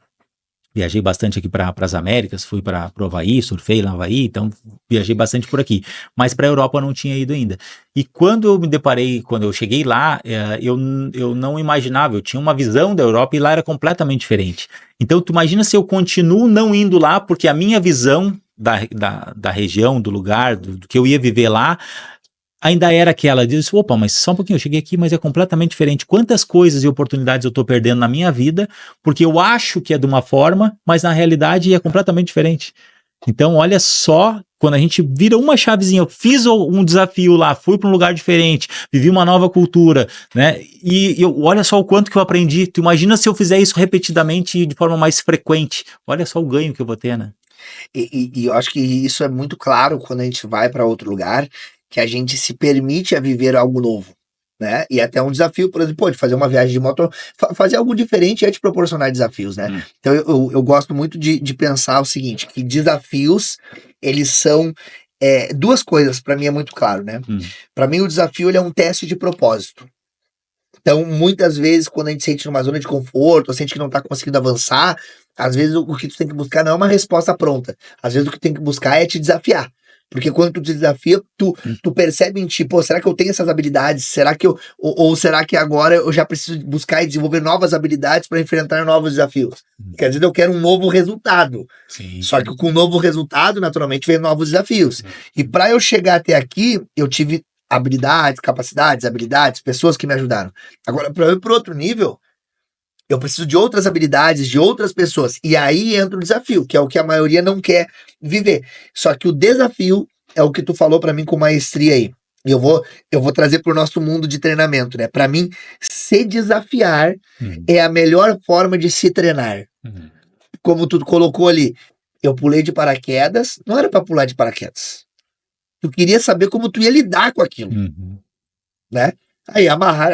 viajei bastante aqui para as Américas, fui para o Havaí, surfei lá no Havaí, então viajei bastante por aqui. Mas para a Europa eu não tinha ido ainda. E quando eu me deparei, quando eu cheguei lá, eu não imaginava, eu tinha uma visão da Europa e lá era completamente diferente. Então tu imagina se eu continuo não indo lá, porque a minha visão da região, do lugar, do que eu ia viver lá, ainda era aquela, diz, opa, mas só um pouquinho, eu cheguei aqui, mas é completamente diferente. Quantas coisas e oportunidades eu tô perdendo na minha vida, porque eu acho que é de uma forma, mas na realidade é completamente diferente. Então, olha só, quando a gente vira uma chavezinha, eu fiz um desafio lá, fui para um lugar diferente, vivi uma nova cultura, né? E olha só o quanto que eu aprendi. Tu imagina se eu fizer isso repetidamente e de forma mais frequente. Olha só o ganho que eu vou ter, né? E eu acho que isso é muito claro quando a gente vai para outro lugar, que a gente se permite a viver algo novo, né? E até um desafio, por exemplo, de fazer uma viagem de moto, fazer algo diferente é te proporcionar desafios, né? Então eu gosto muito de pensar o seguinte, que desafios, eles são duas coisas, para mim é muito claro, né? Para mim o desafio, ele é um teste de propósito. Então, muitas vezes, quando a gente sente numa zona de conforto, ou sente que não tá conseguindo avançar, às vezes o que tu tem que buscar não é uma resposta pronta. Às vezes o que tu tem que buscar é te desafiar. Porque quando tu te desafia, tu percebe em ti, pô, será que eu tenho essas habilidades? Será que ou será que agora eu já preciso buscar e desenvolver novas habilidades para enfrentar novos desafios? Quer dizer, eu quero um novo resultado. Sim. Só que com um novo resultado, naturalmente, vem novos desafios. E para eu chegar até aqui, eu tive habilidades, capacidades, pessoas que me ajudaram. Agora, para eu ir para outro nível, eu preciso de outras habilidades, de outras pessoas. E aí entra o desafio, que é o que a maioria não quer viver. Só que o desafio é o que tu falou para mim com maestria aí. E eu vou trazer para o nosso mundo de treinamento, né? Para mim, se desafiar é a melhor forma de se treinar. Como tu colocou ali, eu pulei de paraquedas, não era para pular de paraquedas. Tu queria saber como tu ia lidar com aquilo, né? Aí amarrar,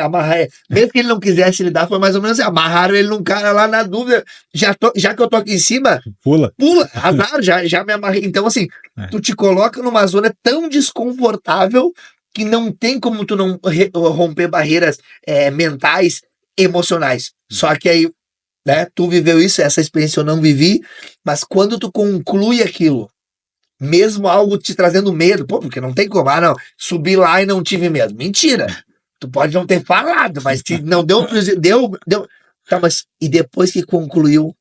mesmo que ele não quisesse lidar, foi mais ou menos assim, amarraram ele num cara lá na dúvida, já que eu tô aqui em cima, pula, azar, já me amarrei. Então assim, tu te coloca numa zona tão desconfortável que não tem como tu não romper barreiras mentais, emocionais. Só que aí, né, tu viveu isso, essa experiência eu não vivi, mas quando tu conclui aquilo, mesmo algo te trazendo medo, pô, porque não tem como, não, subi lá e não tive medo. Mentira. Tu pode não ter falado, mas se não deu, deu. Tá, mas e depois que concluiu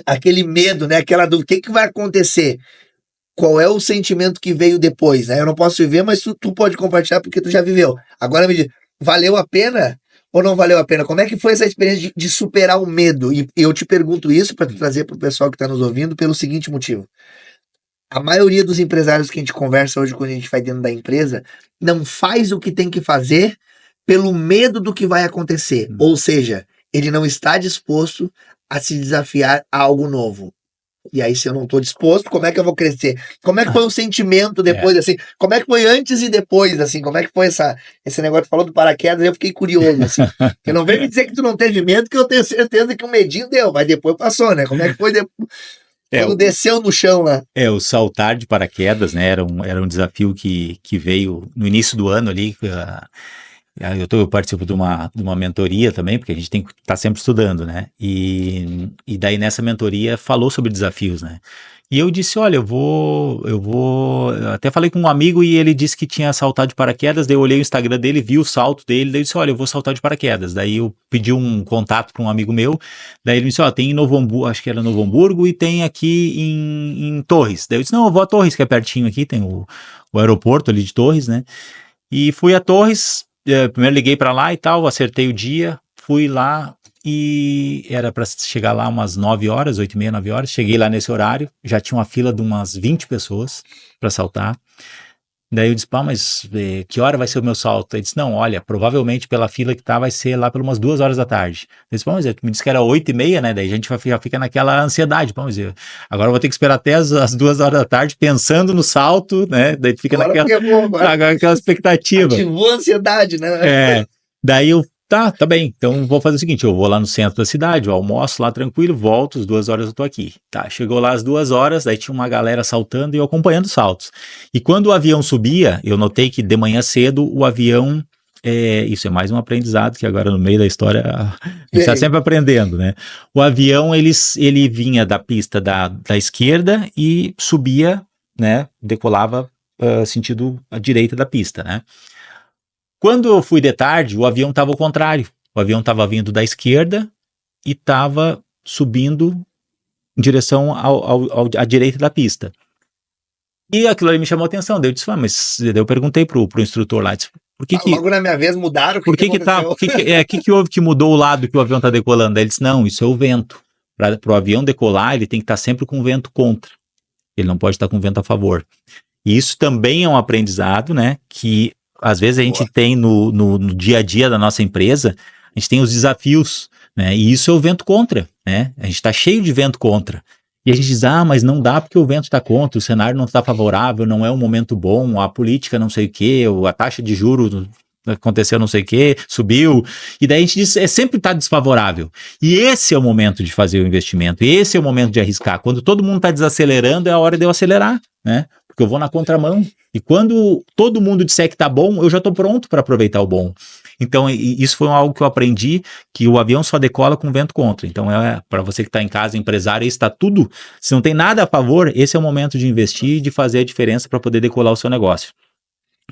aquele medo, né, aquela dúvida, o que vai acontecer? Qual é o sentimento que veio depois, né? Eu não posso viver, mas tu pode compartilhar porque tu já viveu. Agora me diz, valeu a pena ou não valeu a pena? Como é que foi essa experiência de superar o medo? E eu te pergunto isso para trazer para o pessoal que está nos ouvindo pelo seguinte motivo. A maioria dos empresários que a gente conversa hoje, quando a gente vai dentro da empresa, não faz o que tem que fazer pelo medo do que vai acontecer. Ou seja, ele não está disposto a se desafiar a algo novo. E aí, se eu não estou disposto, como é que eu vou crescer? Como é que foi o sentimento depois, assim? Como é que foi antes e depois, assim? Como é que foi esse negócio? Tu falou do paraquedas, eu fiquei curioso, assim. Eu não venho me dizer que tu não teve medo, que eu tenho certeza que o medinho deu, mas depois passou, né? Como é que foi depois? Quando desceu no chão lá. O saltar de paraquedas, né? Era um desafio que veio no início do ano ali. Eu participo de uma mentoria também, porque a gente tem que estar sempre estudando, né? E daí nessa mentoria falou sobre desafios, né? E eu disse, olha, eu até falei com um amigo e ele disse que tinha saltado de paraquedas, daí eu olhei o Instagram dele, vi o salto dele, daí eu disse, olha, eu vou saltar de paraquedas. Daí eu pedi um contato para um amigo meu, daí ele me disse, ó, tem em Novo Hamburgo, acho que era Novo Hamburgo, e tem aqui em Torres. Daí eu disse, não, eu vou a Torres, que é pertinho aqui, tem o aeroporto ali de Torres, né? E fui a Torres, primeiro liguei para lá e tal, acertei o dia, fui lá e era para chegar lá umas 9 horas, 8h30, 9 horas. Cheguei lá nesse horário, já tinha uma fila de umas 20 pessoas para saltar. Daí eu disse, pá, mas que hora vai ser o meu salto? Ele disse, não, olha, provavelmente pela fila que tá vai ser lá pelas umas 2 horas da tarde. Eu disse, pá, mas me disse que era 8h30, né? Daí a gente já fica naquela ansiedade, pá, mas agora eu vou ter que esperar até as 2 horas da tarde pensando no salto, né? Daí fica naquela expectativa. Ativou a ansiedade, né? Daí eu, tá bem, então vou fazer o seguinte, eu vou lá no centro da cidade, eu almoço lá tranquilo, volto, às 2 horas eu tô aqui. Tá, chegou lá às 2 horas, daí tinha uma galera saltando e eu acompanhando os saltos. E quando o avião subia, eu notei que de manhã cedo o avião, isso é mais um aprendizado, que agora no meio da história a gente está sempre aprendendo, né? O avião, ele vinha da pista da esquerda e subia, né, decolava sentido à direita da pista, né? Quando eu fui de tarde, o avião estava ao contrário. O avião estava vindo da esquerda e estava subindo em direção à direita da pista. E aquilo ali me chamou a atenção. Daí eu disse, mas eu perguntei pro instrutor lá, disse, por que logo na minha vez mudaram? O que houve que mudou o lado que o avião está decolando? Daí ele disse, não, isso é o vento. Para o avião decolar, ele tem que estar sempre com o vento contra. Ele não pode estar com o vento a favor. E isso também é um aprendizado, né, que às vezes a gente tem no dia a dia da nossa empresa, a gente tem os desafios, né? E isso é o vento contra, né? A gente está cheio de vento contra. E a gente diz, mas não dá porque o vento está contra, o cenário não está favorável, não é um momento bom, a política não sei o quê, a taxa de juros aconteceu não sei o quê, subiu. E daí a gente diz, sempre está desfavorável. E esse é o momento de fazer o investimento, esse é o momento de arriscar. Quando todo mundo está desacelerando, é a hora de eu acelerar, né? Porque eu vou na contramão. E quando todo mundo disser que tá bom, eu já tô pronto para aproveitar o bom. Então, isso foi algo que eu aprendi, que o avião só decola com vento contra. Então, para você que está em casa, empresário, está tudo, se não tem nada a favor, esse é o momento de investir e de fazer a diferença para poder decolar o seu negócio.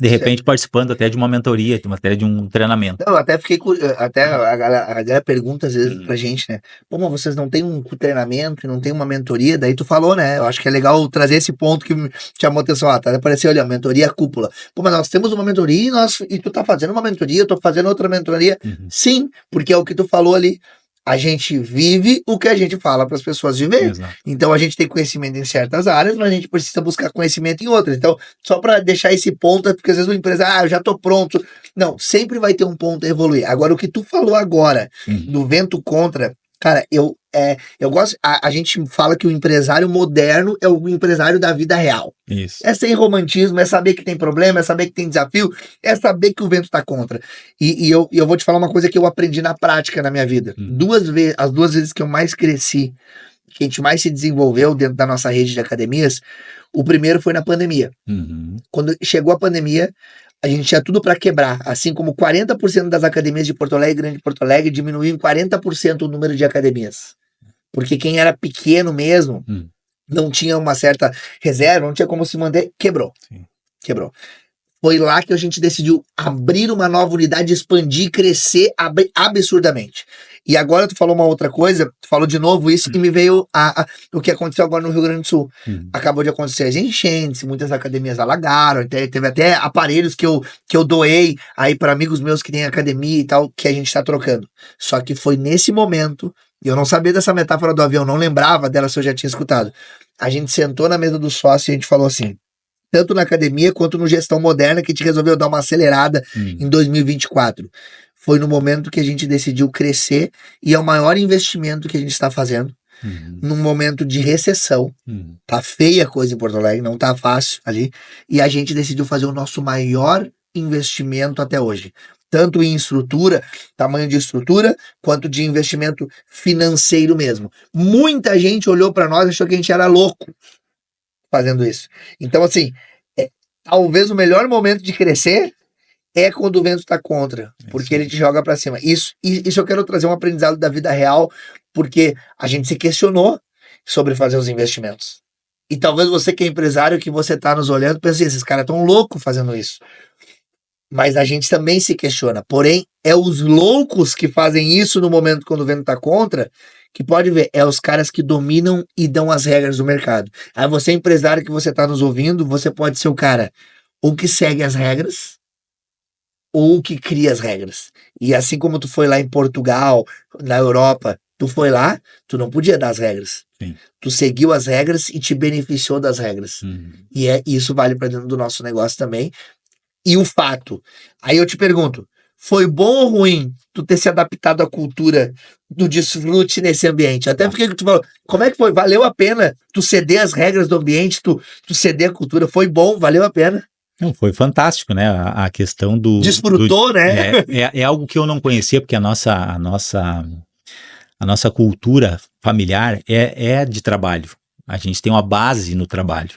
De repente, participando até de uma mentoria, até de um treinamento. Não, até fiquei até a galera pergunta às vezes pra gente, né? Pô, mas vocês não tem um treinamento, não tem uma mentoria? Daí tu falou, né? Eu acho que é legal trazer esse ponto que me chamou a atenção. Tá, apareceu ali, a mentoria cúpula. Pô, mas nós temos uma mentoria e tu tá fazendo uma mentoria, eu tô fazendo outra mentoria. Sim, porque é o que tu falou ali. A gente vive o que a gente fala para as pessoas viver. Exato. Então a gente tem conhecimento em certas áreas, mas a gente precisa buscar conhecimento em outras. Então, só para deixar esse ponto, porque às vezes o empresário, eu já tô pronto. Não, sempre vai ter um ponto a evoluir. Agora, o que tu falou agora, do vento contra, cara, eu gosto. A gente fala que o empresário moderno é o empresário da vida real. Isso. É sem romantismo, é saber que tem problema, é saber que tem desafio, é saber que o vento tá contra. E eu vou te falar uma coisa que eu aprendi na prática na minha vida. As duas vezes que eu mais cresci, que a gente mais se desenvolveu dentro da nossa rede de academias, o primeiro foi na pandemia. Quando chegou a pandemia, a gente tinha tudo para quebrar, assim como 40% das academias de Porto Alegre, Grande Porto Alegre, diminuiu em 40% o número de academias. Porque quem era pequeno mesmo, não tinha uma certa reserva, não tinha como se manter, quebrou. Sim. Quebrou. Foi lá que a gente decidiu abrir uma nova unidade, expandir, crescer absurdamente. E agora tu falou uma outra coisa, tu falou de novo isso, e me veio o que aconteceu agora no Rio Grande do Sul. Acabou de acontecer as enchentes, muitas academias alagaram, teve até aparelhos que eu doei aí para amigos meus que têm academia e tal, que a gente tá trocando. Só que foi nesse momento, e eu não sabia dessa metáfora do avião, não lembrava dela se eu já tinha escutado. A gente sentou na mesa do sócio e a gente falou assim, tanto na academia quanto no Gestão Moderna, que a gente resolveu dar uma acelerada em 2024. Foi no momento que a gente decidiu crescer e é o maior investimento que a gente está fazendo num momento de recessão. Tá feia a coisa em Porto Alegre, não tá fácil ali. E a gente decidiu fazer o nosso maior investimento até hoje. Tanto em estrutura, tamanho de estrutura, quanto de investimento financeiro mesmo. Muita gente olhou para nós e achou que a gente era louco fazendo isso. Então, assim, talvez o melhor momento de crescer é quando o vento está contra, porque ele te joga para cima. Isso eu quero trazer um aprendizado da vida real, porque a gente se questionou sobre fazer os investimentos. E talvez você que é empresário, que você está nos olhando, pense, esses caras estão loucos fazendo isso. Mas a gente também se questiona. Porém, é os loucos que fazem isso no momento quando o vento está contra, que pode ver, é os caras que dominam e dão as regras do mercado. Aí você, empresário que você está nos ouvindo, você pode ser o cara ou que segue as regras, ou que cria as regras. E assim como tu foi lá em Portugal, na Europa, tu foi lá, tu não podia dar as regras. Sim. Tu seguiu as regras e te beneficiou das regras. E isso vale para dentro do nosso negócio também. E o fato, aí eu te pergunto, foi bom ou ruim tu ter se adaptado à cultura do desfrute nesse ambiente? Até porque tu falou, como é que foi? Valeu a pena tu ceder as regras do ambiente, tu ceder a cultura? Foi bom, valeu a pena? Não, foi fantástico, né? A questão do... Desfrutou, né? É algo que eu não conhecia, porque a nossa cultura familiar é de trabalho. A gente tem uma base no trabalho.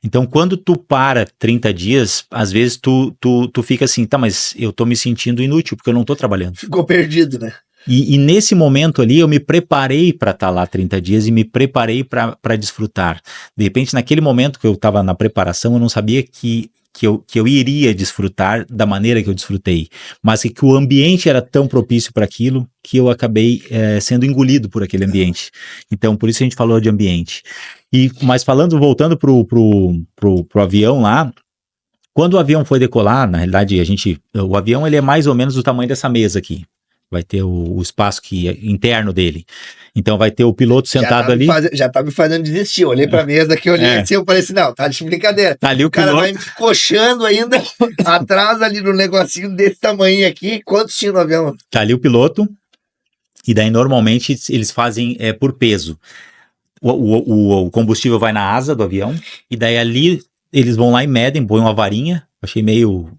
Então, quando tu para 30 dias, às vezes tu fica assim, tá, mas eu tô me sentindo inútil, porque eu não tô trabalhando. Ficou perdido, né? E nesse momento ali, eu me preparei para estar lá 30 dias e me preparei para desfrutar. De repente, naquele momento que eu estava na preparação, eu não sabia que eu iria desfrutar da maneira que eu desfrutei, mas que o ambiente era tão propício para aquilo que eu acabei sendo engolido por aquele ambiente. Então, por isso a gente falou de ambiente. Mas voltando pro avião lá, quando o avião foi decolar, na realidade, o avião ele é mais ou menos do tamanho dessa mesa aqui. Vai ter o espaço interno dele. Então vai ter o piloto sentado ali. Já tá me fazendo desistir. Eu olhei pra mesa aqui, olhei assim, eu falei assim, não, tá de brincadeira. Tá ali o cara piloto. vai me coxando ainda atrás ali no negocinho desse tamanho aqui. Quantos tinha no avião? Tá ali o piloto. E daí normalmente eles fazem por peso. O combustível vai na asa do avião. E daí ali eles vão lá e medem, põem uma varinha. Achei meio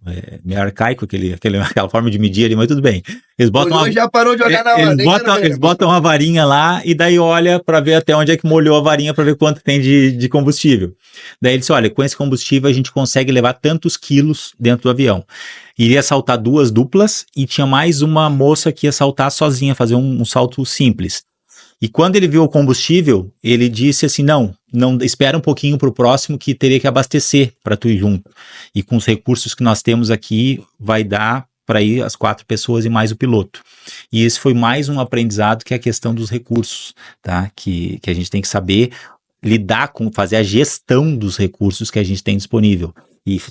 arcaico aquela forma de medir ali, mas tudo bem. Eles botam já parou de olhar na hora. Eles botam uma varinha lá e daí olha para ver até onde é que molhou a varinha para ver quanto tem de combustível. Daí eles olha, com esse combustível a gente consegue levar tantos quilos dentro do avião. Iria saltar 2 duplas e tinha mais uma moça que ia saltar sozinha, fazer um salto simples. E quando ele viu o combustível, ele disse assim, não espera um pouquinho para o próximo que teria que abastecer para tu ir junto. E com os recursos que nós temos aqui, vai dar para ir as 4 pessoas e mais o piloto. E esse foi mais um aprendizado que é a questão dos recursos, tá? Que a gente tem que saber lidar com, fazer a gestão dos recursos que a gente tem disponível.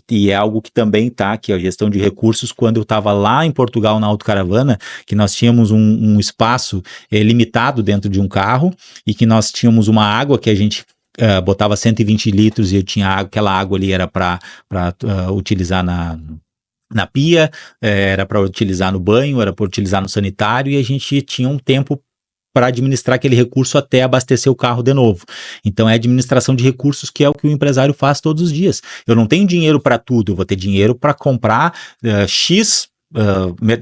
E é algo que também tá, que é a gestão de recursos, quando eu estava lá em Portugal na autocaravana, que nós tínhamos um espaço limitado dentro de um carro e que nós tínhamos uma água que a gente botava 120 litros e eu tinha água, aquela água ali era para utilizar na pia, era para utilizar no banho, era para utilizar no sanitário e a gente tinha um tempo para administrar aquele recurso até abastecer o carro de novo. Então é administração de recursos que é o que o empresário faz todos os dias. Eu não tenho dinheiro para tudo, eu vou ter dinheiro para comprar X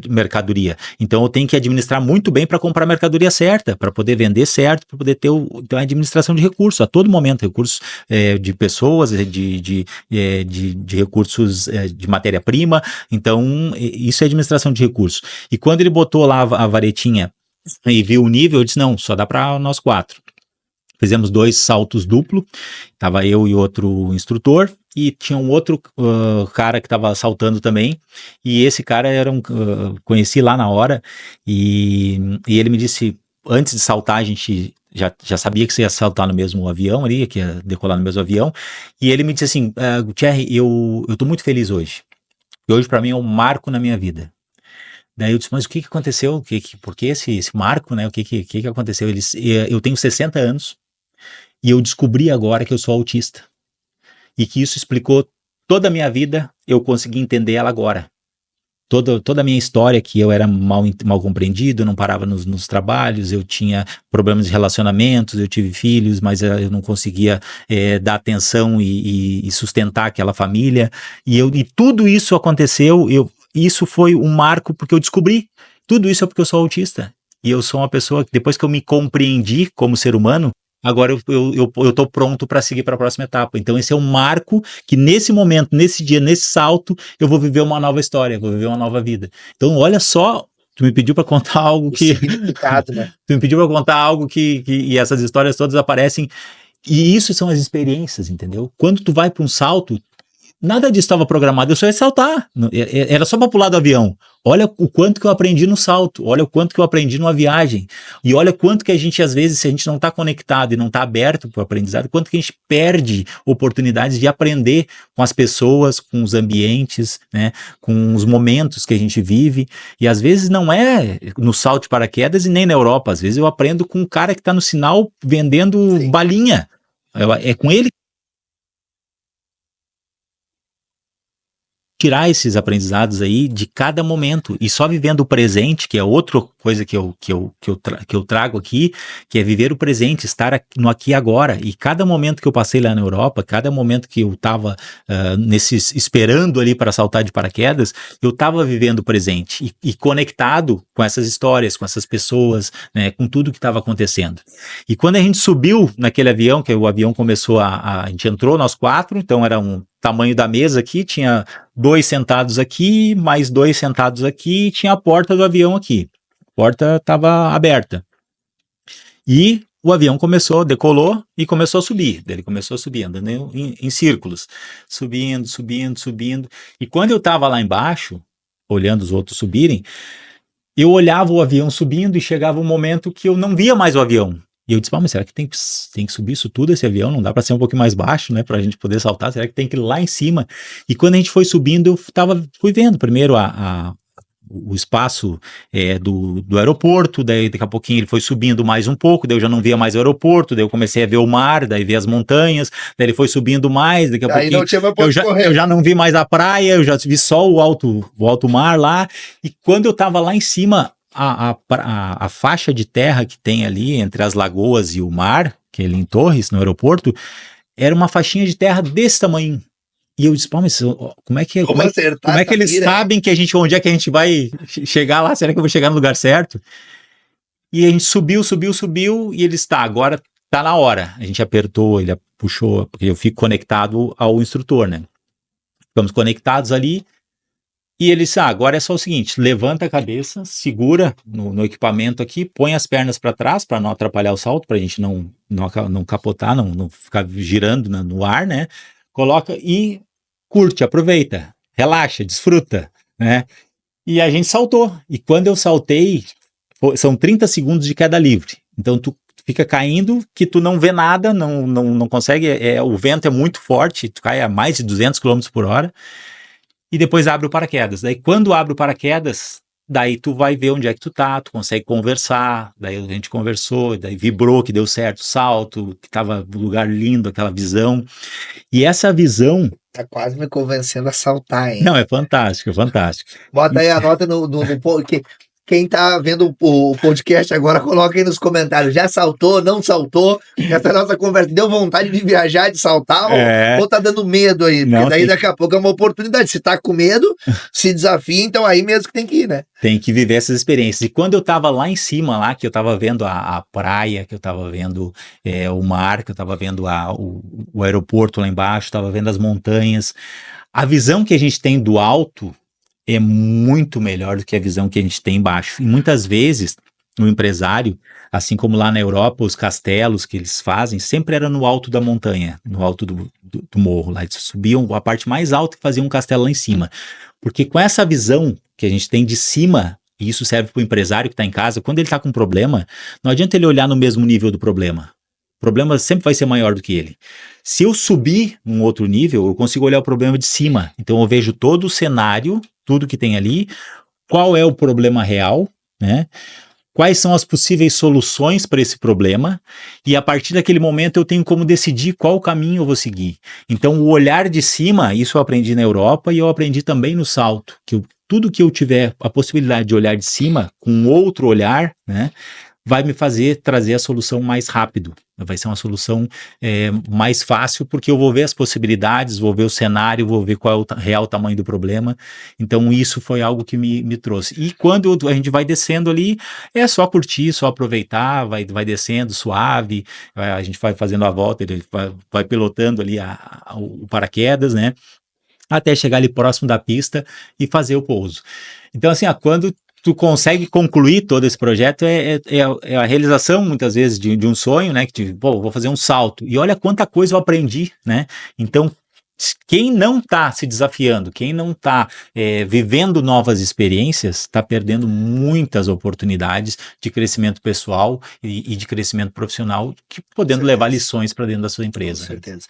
mercadoria. Então eu tenho que administrar muito bem para comprar a mercadoria certa, para poder vender certo, para poder ter então, a administração de recursos a todo momento, recursos de pessoas, de recursos de matéria-prima. Então isso é administração de recursos. E quando ele botou lá a varetinha e viu o nível, eu disse, não, só dá para nós 4. Fizemos 2 saltos duplo, estava eu e outro instrutor, e tinha um outro cara que estava saltando também, e esse cara era conheci lá na hora, e ele me disse, antes de saltar a gente já sabia que você ia saltar no mesmo avião ali, que ia decolar no mesmo avião, e ele me disse assim, Thierry, eu tô muito feliz hoje, e hoje para mim é um marco na minha vida. Daí eu disse, mas o que aconteceu? Por que esse marco, né? O que aconteceu? Eu tenho 60 anos, e eu descobri agora que eu sou autista. E que isso explicou toda a minha vida, eu consegui entender ela agora. Toda a minha história, que eu era mal compreendido, não parava nos trabalhos, eu tinha problemas de relacionamentos, eu tive filhos, mas eu não conseguia dar atenção e sustentar aquela família. E tudo isso aconteceu, isso foi um marco porque eu descobri. Tudo isso é porque eu sou autista. E eu sou uma pessoa que, depois que eu me compreendi como ser humano, agora eu tô pronto para seguir para a próxima etapa. Então esse é um marco que nesse momento, nesse dia, nesse salto, eu vou viver uma nova história, vou viver uma nova vida. Então olha só, tu me pediu para contar algo que... né? Tu me pediu para contar algo e essas histórias todas aparecem, e isso são as experiências, entendeu? Quando tu vai para um salto, nada disso estava programado, eu só ia saltar, era só para pular do avião. Olha o quanto que eu aprendi no salto, olha o quanto que eu aprendi numa viagem, e olha quanto que a gente, às vezes, se a gente não está conectado e não está aberto para o aprendizado, quanto que a gente perde oportunidades de aprender com as pessoas, com os ambientes, né, com os momentos que a gente vive, e às vezes não é no salto de paraquedas e nem na Europa, às vezes eu aprendo com um cara que está no sinal vendendo Sim. balinha, é com ele tirar esses aprendizados aí de cada momento e só vivendo o presente, que é outra coisa que eu trago aqui, que é viver o presente, estar no aqui e agora. E cada momento que eu passei lá na Europa, cada momento que eu estava esperando ali para saltar de paraquedas, eu estava vivendo o presente e conectado com essas histórias, com essas pessoas, né, com tudo que estava acontecendo. E quando a gente subiu naquele avião, que o avião começou a gente entrou nós 4, então era um tamanho da mesa aqui, tinha 2 sentados aqui, mais 2 sentados aqui, e tinha a porta do avião aqui. A porta estava aberta. E o avião decolou e começou a subir. Ele começou a subir, andando em círculos. Subindo. E quando eu estava lá embaixo, olhando os outros subirem, eu olhava o avião subindo e chegava um momento que eu não via mais o avião. E eu disse, mas será que tem que subir isso tudo, esse avião? Não dá para ser um pouquinho mais baixo, né? Para a gente poder saltar? Será que tem que ir lá em cima? E quando a gente foi subindo, fui vendo primeiro o espaço do aeroporto, daí daqui a pouquinho ele foi subindo mais um pouco, daí eu já não via mais o aeroporto, daí eu comecei a ver o mar, daí ver as montanhas, daí ele foi subindo mais, daqui a pouquinho não tinha mais eu já não vi mais a praia, eu já vi só o alto mar lá, e quando eu estava lá em cima, a faixa de terra que tem ali entre as lagoas e o mar, que é ali em Torres, no aeroporto, era uma faixinha de terra desse tamanho. E eu disse, mas como é que eles sabem que onde é que a gente vai chegar lá? Será que eu vou chegar no lugar certo? E a gente subiu, e eles, agora tá na hora. A gente apertou, ele puxou, porque eu fico conectado ao instrutor, né? Ficamos conectados ali, e ele disse, agora é só o seguinte, levanta a cabeça, segura no equipamento aqui, põe as pernas para trás, para não atrapalhar o salto, para a gente não capotar, não ficar girando no ar, né? Coloca e curte, aproveita, relaxa, desfruta, né? E a gente saltou. E quando eu saltei, são 30 segundos de queda livre. Então tu fica caindo, que tu não vê nada, não consegue, o vento é muito forte, tu cai a mais de 200 km por hora, e depois abre o paraquedas. Daí quando abre o paraquedas, daí tu vai ver onde é que tu tá, tu consegue conversar, daí a gente conversou, daí vibrou que deu certo o salto, que tava um lugar lindo, aquela visão. E essa visão... Tá quase me convencendo a saltar, hein? Não, é fantástico, é fantástico. Bota aí a nota no porque Quem tá vendo o podcast agora, coloca aí nos comentários. Já saltou, não saltou? Essa nossa conversa deu vontade de viajar, de saltar, ou tá dando medo aí? Porque Não, daí daqui a pouco é uma oportunidade. Se tá com medo, se desafia, então aí mesmo que tem que ir, né? Tem que viver essas experiências. E quando eu tava lá em cima, lá, que eu tava vendo a praia, que eu tava vendo o mar, que eu tava vendo o aeroporto lá embaixo, tava vendo as montanhas, a visão que a gente tem do alto é muito melhor do que a visão que a gente tem embaixo. E muitas vezes, o empresário, assim como lá na Europa, os castelos que eles fazem, sempre era no alto da montanha, no alto do morro. Lá eles subiam a parte mais alta e faziam um castelo lá em cima. Porque com essa visão que a gente tem de cima, e isso serve para o empresário que está em casa, quando ele está com um problema, não adianta ele olhar no mesmo nível do problema. O problema sempre vai ser maior do que ele. Se eu subir num outro nível, eu consigo olhar o problema de cima. Então eu vejo todo o cenário, tudo que tem ali, qual é o problema real, né? Quais são as possíveis soluções para esse problema, e a partir daquele momento eu tenho como decidir qual caminho eu vou seguir. Então o olhar de cima, isso eu aprendi na Europa e eu aprendi também no salto, que tudo que eu tiver a possibilidade de olhar de cima com outro olhar, né, vai me fazer trazer a solução mais rápido. Vai ser uma solução mais fácil, porque eu vou ver as possibilidades, vou ver o cenário, vou ver qual é o real tamanho do problema. Então isso foi algo que me trouxe. E quando a gente vai descendo ali, é só curtir, só aproveitar, vai descendo suave, a gente vai fazendo a volta, ele vai pilotando ali o paraquedas, né? Até chegar ali próximo da pista e fazer o pouso. Então assim, quando tu consegue concluir todo esse projeto, é a realização, muitas vezes, de um sonho, né, que vou fazer um salto, e olha quanta coisa eu aprendi, né, então, quem não está se desafiando, quem não está vivendo novas experiências, está perdendo muitas oportunidades de crescimento pessoal e de crescimento profissional, podendo levar lições para dentro da sua empresa. Com certeza.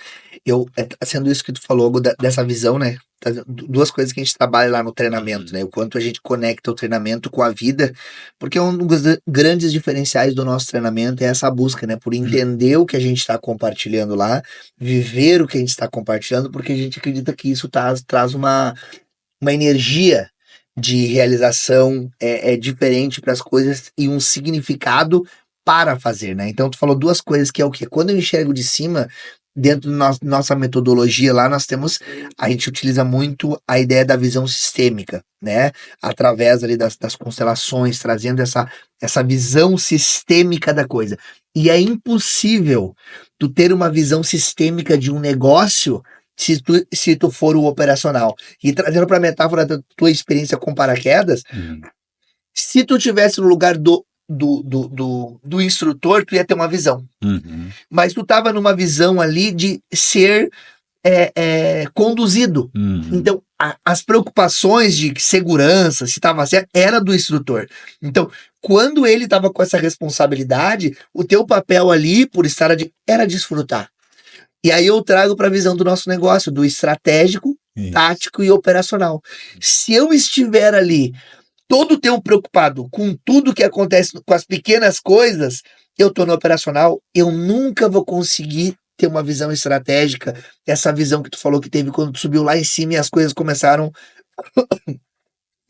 Sendo isso que tu falou, dessa visão, né? Duas coisas que a gente trabalha lá no treinamento, né? O quanto a gente conecta o treinamento com a vida, porque um dos grandes diferenciais do nosso treinamento é essa busca, né? Por entender o que a gente está compartilhando lá, viver o que a gente está compartilhando, porque a gente acredita que isso traz uma energia de realização diferente para as coisas e um significado para fazer, né? Então tu falou duas coisas, que é o quê? Quando eu enxergo de cima, dentro da nossa metodologia lá, a gente utiliza muito a ideia da visão sistêmica, né? Através ali das constelações, trazendo essa visão sistêmica da coisa. E é impossível tu ter uma visão sistêmica de um negócio se tu for o operacional. E trazendo para a metáfora da tua experiência com paraquedas, se tu tivesse no lugar do instrutor, tu ia ter uma visão. Mas tu tava numa visão ali de ser conduzido. Então, as preocupações de segurança, se estava certo, era do instrutor. Então, quando ele estava com essa responsabilidade, o teu papel ali, por estar era desfrutar. E aí eu trago para a visão do nosso negócio, do estratégico, tático e operacional. Se eu estiver ali todo o tempo preocupado com tudo que acontece, com as pequenas coisas, eu estou no operacional, eu nunca vou conseguir ter uma visão estratégica, essa visão que tu falou que teve quando tu subiu lá em cima e as coisas começaram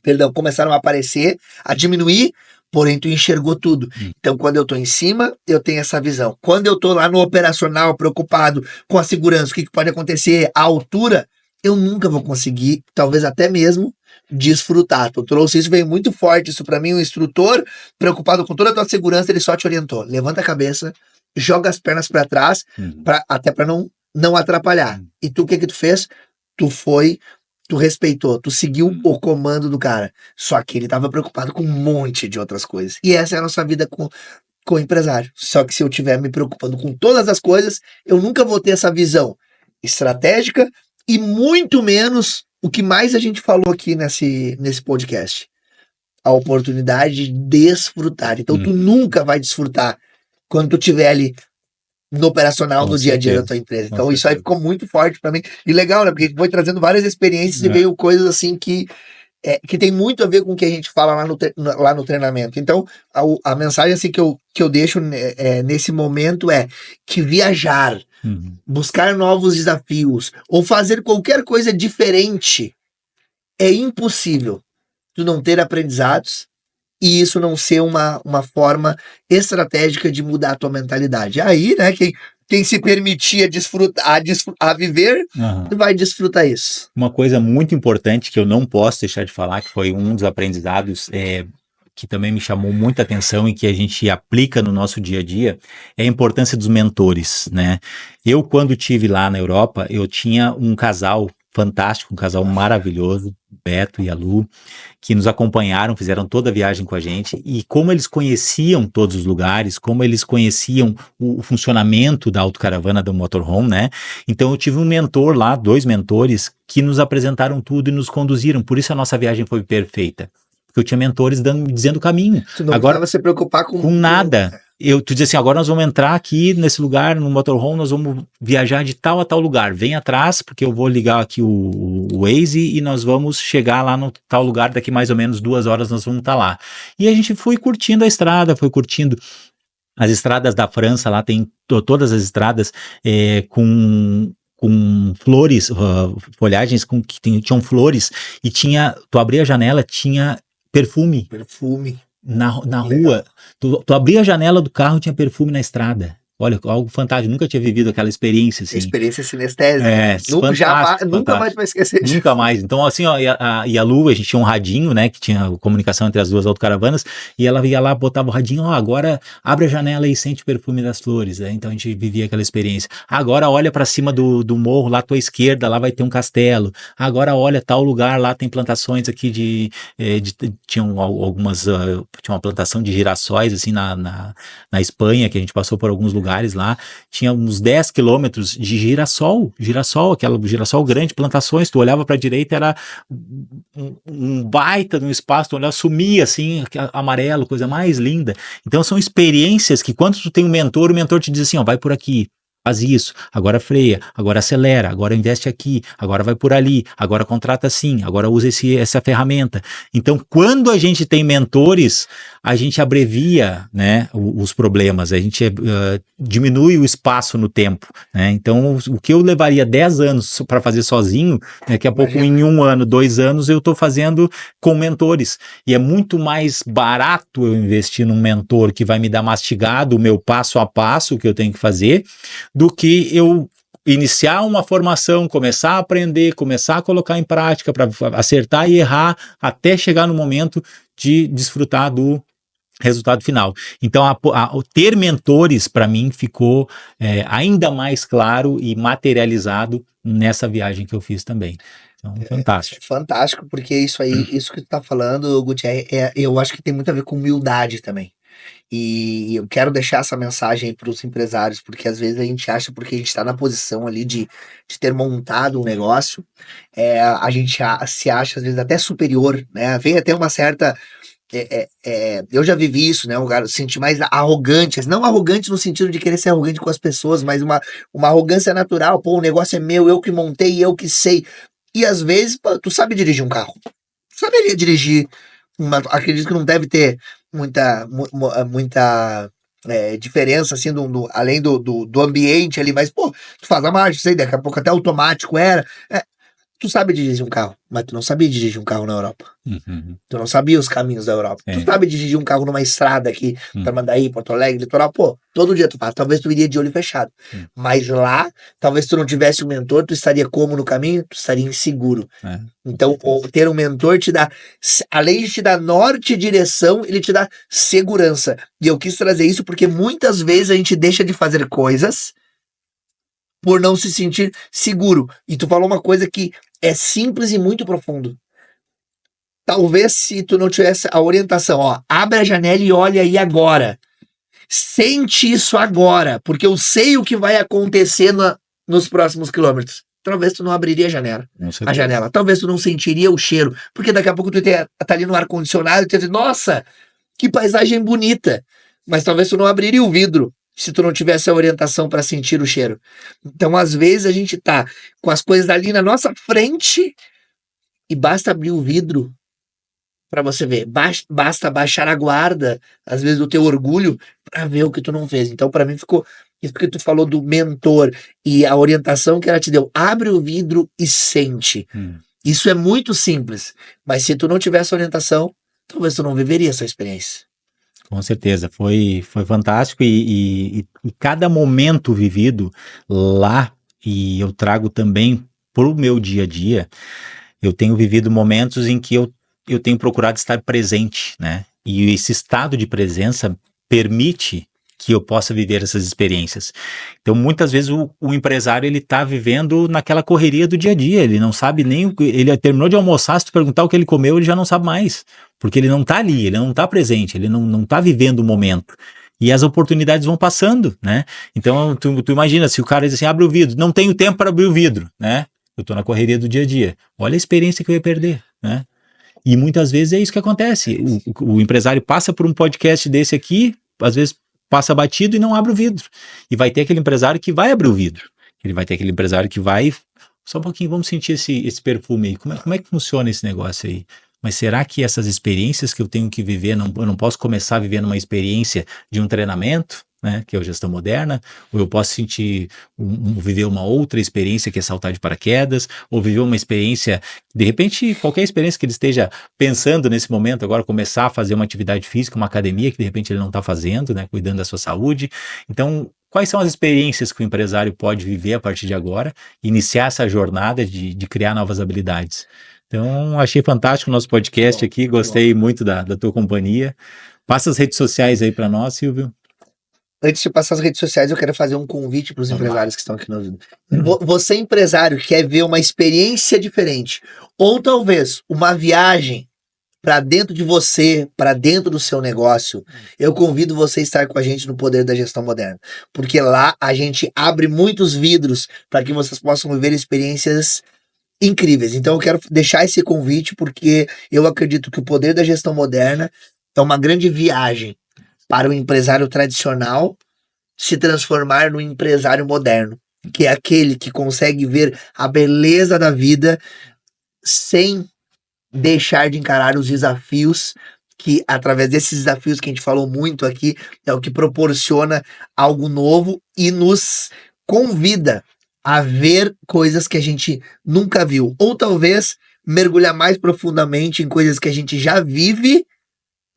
a aparecer, a diminuir, porém tu enxergou tudo. Então quando eu tô em cima, eu tenho essa visão. Quando eu tô lá no operacional, preocupado com a segurança, o que pode acontecer, a altura, eu nunca vou conseguir, talvez até mesmo, desfrutar. Tu trouxe isso, veio muito forte isso para mim, um instrutor preocupado com toda a tua segurança, ele só te orientou. Levanta a cabeça, joga as pernas para trás, até para não atrapalhar. E tu, o que tu fez? Tu respeitou, tu seguiu o comando do cara. Só que ele estava preocupado com um monte de outras coisas. E essa é a nossa vida com o empresário. Só que se eu estiver me preocupando com todas as coisas, eu nunca vou ter essa visão estratégica e muito menos o que mais a gente falou aqui nesse podcast. A oportunidade de desfrutar. Então tu nunca vai desfrutar quando tu estiver ali no operacional, no dia a dia da tua empresa. Então isso aí ficou muito forte para mim. E legal, né? Porque foi trazendo várias experiências e veio coisas assim que tem muito a ver com o que a gente fala lá no treinamento. Então, a mensagem assim, que eu deixo nesse momento é que viajar, buscar novos desafios ou fazer qualquer coisa diferente é impossível tu não ter aprendizados e isso não ser uma forma estratégica de mudar a tua mentalidade. Aí, né, quem se permitir a viver, Aham. vai desfrutar isso. Uma coisa muito importante que eu não posso deixar de falar, que foi um dos aprendizados que também me chamou muita atenção e que a gente aplica no nosso dia a dia, é a importância dos mentores, né? Eu, quando tive lá na Europa, eu tinha um casal fantástico, um casal maravilhoso, Beto e a Lu, que nos acompanharam, fizeram toda a viagem com a gente, e como eles conheciam todos os lugares, como eles conheciam o funcionamento da autocaravana do motorhome, né? Então eu tive um mentor lá, 2 mentores, que nos apresentaram tudo e nos conduziram, por isso a nossa viagem foi perfeita. Porque eu tinha mentores dizendo o caminho. Tu não Agora, precisava se preocupar com nada. Tu dizia assim, agora nós vamos entrar aqui nesse lugar, no motorhome, nós vamos viajar de tal a tal lugar. Vem atrás, porque eu vou ligar aqui o Waze e nós vamos chegar lá no tal lugar, daqui mais ou menos 2 horas nós vamos estar lá. E a gente foi curtindo a estrada, foi curtindo as estradas da França, lá tem todas as estradas com flores, folhagens que tinham flores, e tu abria a janela, tinha perfume. Perfume. Na rua, tu abria a janela do carro, tinha perfume na estrada. Olha, algo fantástico, nunca tinha vivido aquela experiência assim. Experiência sinestésica. Nunca mais vai esquecer disso. Nunca mais. Então, assim, ó, e a Lu, a gente tinha um radinho, né, que tinha comunicação entre as 2 autocaravanas, e ela ia lá, botava o radinho, ó, agora abre a janela e sente o perfume das flores, né? Então a gente vivia aquela experiência. Agora olha para cima do morro, lá à tua esquerda, lá vai ter um castelo. Agora olha, tal lugar, lá tem plantações aqui tinham algumas, tinha uma plantação de girassóis, assim, na Espanha, que a gente passou por alguns lugares lá, tinha uns 10 quilômetros de girassol, aquela girassol grande, plantações, tu olhava para a direita, era um baita de um espaço, tu olhava, sumia assim, amarelo, coisa mais linda. Então são experiências que quando tu tem um mentor, o mentor te diz assim, ó, vai por aqui, faz isso, agora freia, agora acelera, agora investe aqui, agora vai por ali, agora contrata assim, agora usa essa ferramenta. Então, quando a gente tem mentores, a gente abrevia, né, os problemas, a gente diminui o espaço no tempo, né? Então, o que eu levaria 10 anos para fazer sozinho, daqui a pouco, em 1 ano, 2 anos, eu estou fazendo com mentores. E é muito mais barato eu investir num mentor que vai me dar mastigado o meu passo a passo que eu tenho que fazer, do que eu iniciar uma formação, começar a aprender, começar a colocar em prática para acertar e errar até chegar no momento de desfrutar do resultado final. Então, ter mentores, para mim, ficou ainda mais claro e materializado nessa viagem que eu fiz também. Então, fantástico. Fantástico, porque isso aí, isso que tu tá falando, Guti, eu acho que tem muito a ver com humildade também. E eu quero deixar essa mensagem aí para os empresários, porque às vezes a gente acha, porque a gente está na posição ali de ter montado um negócio, a gente se acha às vezes até superior, né? Vem até uma certa. Eu já vivi isso, né? Um cara se sentir mais arrogante, não arrogante no sentido de querer ser arrogante com as pessoas, mas uma arrogância natural. Pô, o negócio é meu, eu que montei, eu que sei. E às vezes, pô, tu sabe dirigir um carro. Tu saberia dirigir acredito que não deve ter muita diferença, assim, além do ambiente ali, mas, pô, tu faz a marcha, sei, daqui a pouco até automático era. Tu sabe dirigir um carro, mas tu não sabia dirigir um carro na Europa. Uhum. Tu não sabia os caminhos da Europa. Tu sabe dirigir um carro numa estrada aqui, Tramandaí, Porto Alegre, Litoral, pô, todo dia tu faz. Talvez tu iria de olho fechado. Mas lá, talvez tu não tivesse um mentor, tu estaria como no caminho? Tu estaria inseguro. Então, ter um mentor te dá, além de te dar norte e direção, ele te dá segurança. E eu quis trazer isso porque muitas vezes a gente deixa de fazer coisas por não se sentir seguro. E tu falou uma coisa que é simples e muito profundo. Talvez se tu não tivesse a orientação, ó, abre a janela e olha aí agora. Sente isso agora, porque eu sei o que vai acontecer nos próximos quilômetros. Talvez tu não abriria a janela. Talvez tu não sentiria o cheiro, porque daqui a pouco tu tá ali no ar-condicionado e tu diz, nossa, que paisagem bonita. Mas talvez tu não abriria o vidro se tu não tivesse a orientação para sentir o cheiro. Então, às vezes, a gente tá com as coisas ali na nossa frente e basta abrir o vidro para você ver. Basta baixar a guarda, às vezes, do teu orgulho para ver o que tu não fez. Então, para mim, ficou isso que tu falou do mentor e a orientação que ela te deu. Abre o vidro e sente. Isso é muito simples, mas se tu não tiver essa orientação, talvez tu não viveria essa experiência. Com certeza, foi fantástico e cada momento vivido lá, e eu trago também para o meu dia a dia, eu tenho vivido momentos em que eu tenho procurado estar presente, né? E esse estado de presença permite que eu possa viver essas experiências. Então, muitas vezes o empresário, ele tá vivendo naquela correria do dia a dia, ele não sabe nem o que, ele terminou de almoçar, se tu perguntar o que ele comeu, ele já não sabe mais, porque ele não tá ali, ele não tá presente, ele não tá vivendo o momento. E as oportunidades vão passando, né? Então, tu imagina, se o cara diz assim, abre o vidro, não tenho tempo para abrir o vidro, né? Eu tô na correria do dia a dia. Olha a experiência que eu ia perder, né? E muitas vezes é isso que acontece. O empresário passa por um podcast desse aqui, às vezes passa batido e não abre o vidro. E vai ter aquele empresário que vai abrir o vidro. Ele vai ter aquele empresário que vai... Só um pouquinho, vamos sentir esse perfume aí. Como é que funciona esse negócio aí? Mas será que essas experiências que eu tenho que viver, eu não posso começar vivendo uma experiência de um treinamento, né, que é o Gestão Moderna, ou eu posso viver uma outra experiência que é saltar de paraquedas, ou viver uma experiência, de repente, qualquer experiência que ele esteja pensando nesse momento, agora começar a fazer uma atividade física, uma academia que de repente ele não está fazendo, né, cuidando da sua saúde. Então, quais são as experiências que o empresário pode viver a partir de agora, iniciar essa jornada de criar novas habilidades? Então, achei fantástico o nosso podcast aqui, gostei muito da tua companhia. Passa as redes sociais aí para nós, Silvio. Antes de passar as redes sociais, eu quero fazer um convite para os empresários que estão aqui no... Você, empresário, quer ver uma experiência diferente, ou talvez uma viagem para dentro de você, para dentro do seu negócio, eu convido você a estar com a gente no Poder da Gestão Moderna, porque lá a gente abre muitos vidros para que vocês possam viver experiências incríveis. Então eu quero deixar esse convite, porque eu acredito que o Poder da Gestão Moderna é uma grande viagem para o empresário tradicional se transformar no empresário moderno, que é aquele que consegue ver a beleza da vida sem deixar de encarar os desafios, que através desses desafios que a gente falou muito aqui, é o que proporciona algo novo e nos convida a ver coisas que a gente nunca viu, ou talvez mergulhar mais profundamente em coisas que a gente já vive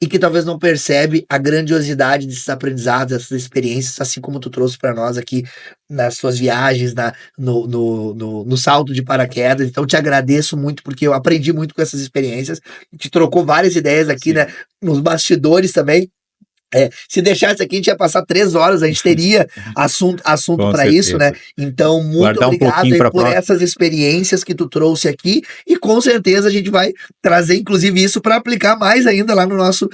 e que talvez não percebe a grandiosidade desses aprendizados, dessas experiências, assim como tu trouxe para nós aqui nas suas viagens, no salto de paraquedas. Então te agradeço muito, porque eu aprendi muito com essas experiências, te trocou várias ideias aqui, né, nos bastidores também. Se deixasse aqui, a gente ia passar 3 horas, a gente teria assunto para isso, né? Então, muito Guardar obrigado aí por essas experiências que tu trouxe aqui, e com certeza a gente vai trazer, inclusive, isso para aplicar mais ainda lá no nosso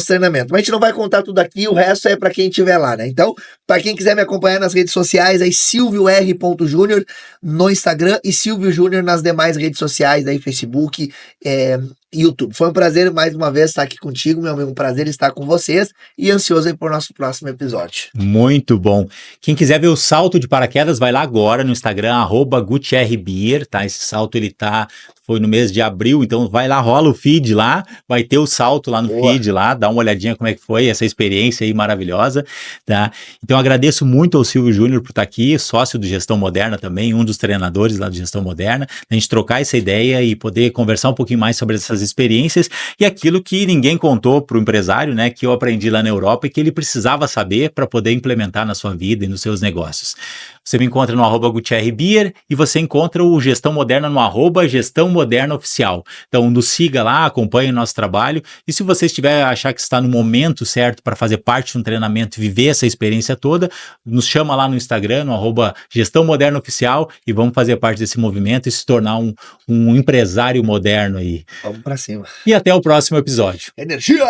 treinamento. Mas a gente não vai contar tudo aqui, o resto é para quem estiver lá, né? Então, para quem quiser me acompanhar nas redes sociais, aí silvior.júnior no Instagram e Silvio Júnior nas demais redes sociais, aí Facebook, YouTube. Foi um prazer mais uma vez estar aqui contigo, meu amigo, um prazer estar com vocês e ansioso aí por nosso próximo episódio. Muito bom. Quem quiser ver o salto de paraquedas, vai lá agora no Instagram, @GutierreBier, tá? Esse salto foi no mês de abril, então vai lá, rola o feed lá, vai ter o salto lá no feed lá, dá uma olhadinha como é que foi essa experiência aí maravilhosa, tá? Então agradeço muito ao Silvio Júnior por estar aqui, sócio do Gestão Moderna também, um dos treinadores lá do Gestão Moderna, a gente trocar essa ideia e poder conversar um pouquinho mais sobre essas experiências e aquilo que ninguém contou para o empresário, né, que eu aprendi lá na Europa e que ele precisava saber para poder implementar na sua vida e nos seus negócios. Você me encontra no @GutierreBier e você encontra o Gestão Moderna no @Gestão Moderna Oficial. Então nos siga lá, acompanhe o nosso trabalho e se você achar que está no momento certo para fazer parte de um treinamento e viver essa experiência toda, nos chama lá no Instagram, no @Gestão Moderna Oficial e vamos fazer parte desse movimento e se tornar um empresário moderno aí. Vamos para cima. E até o próximo episódio. Energia!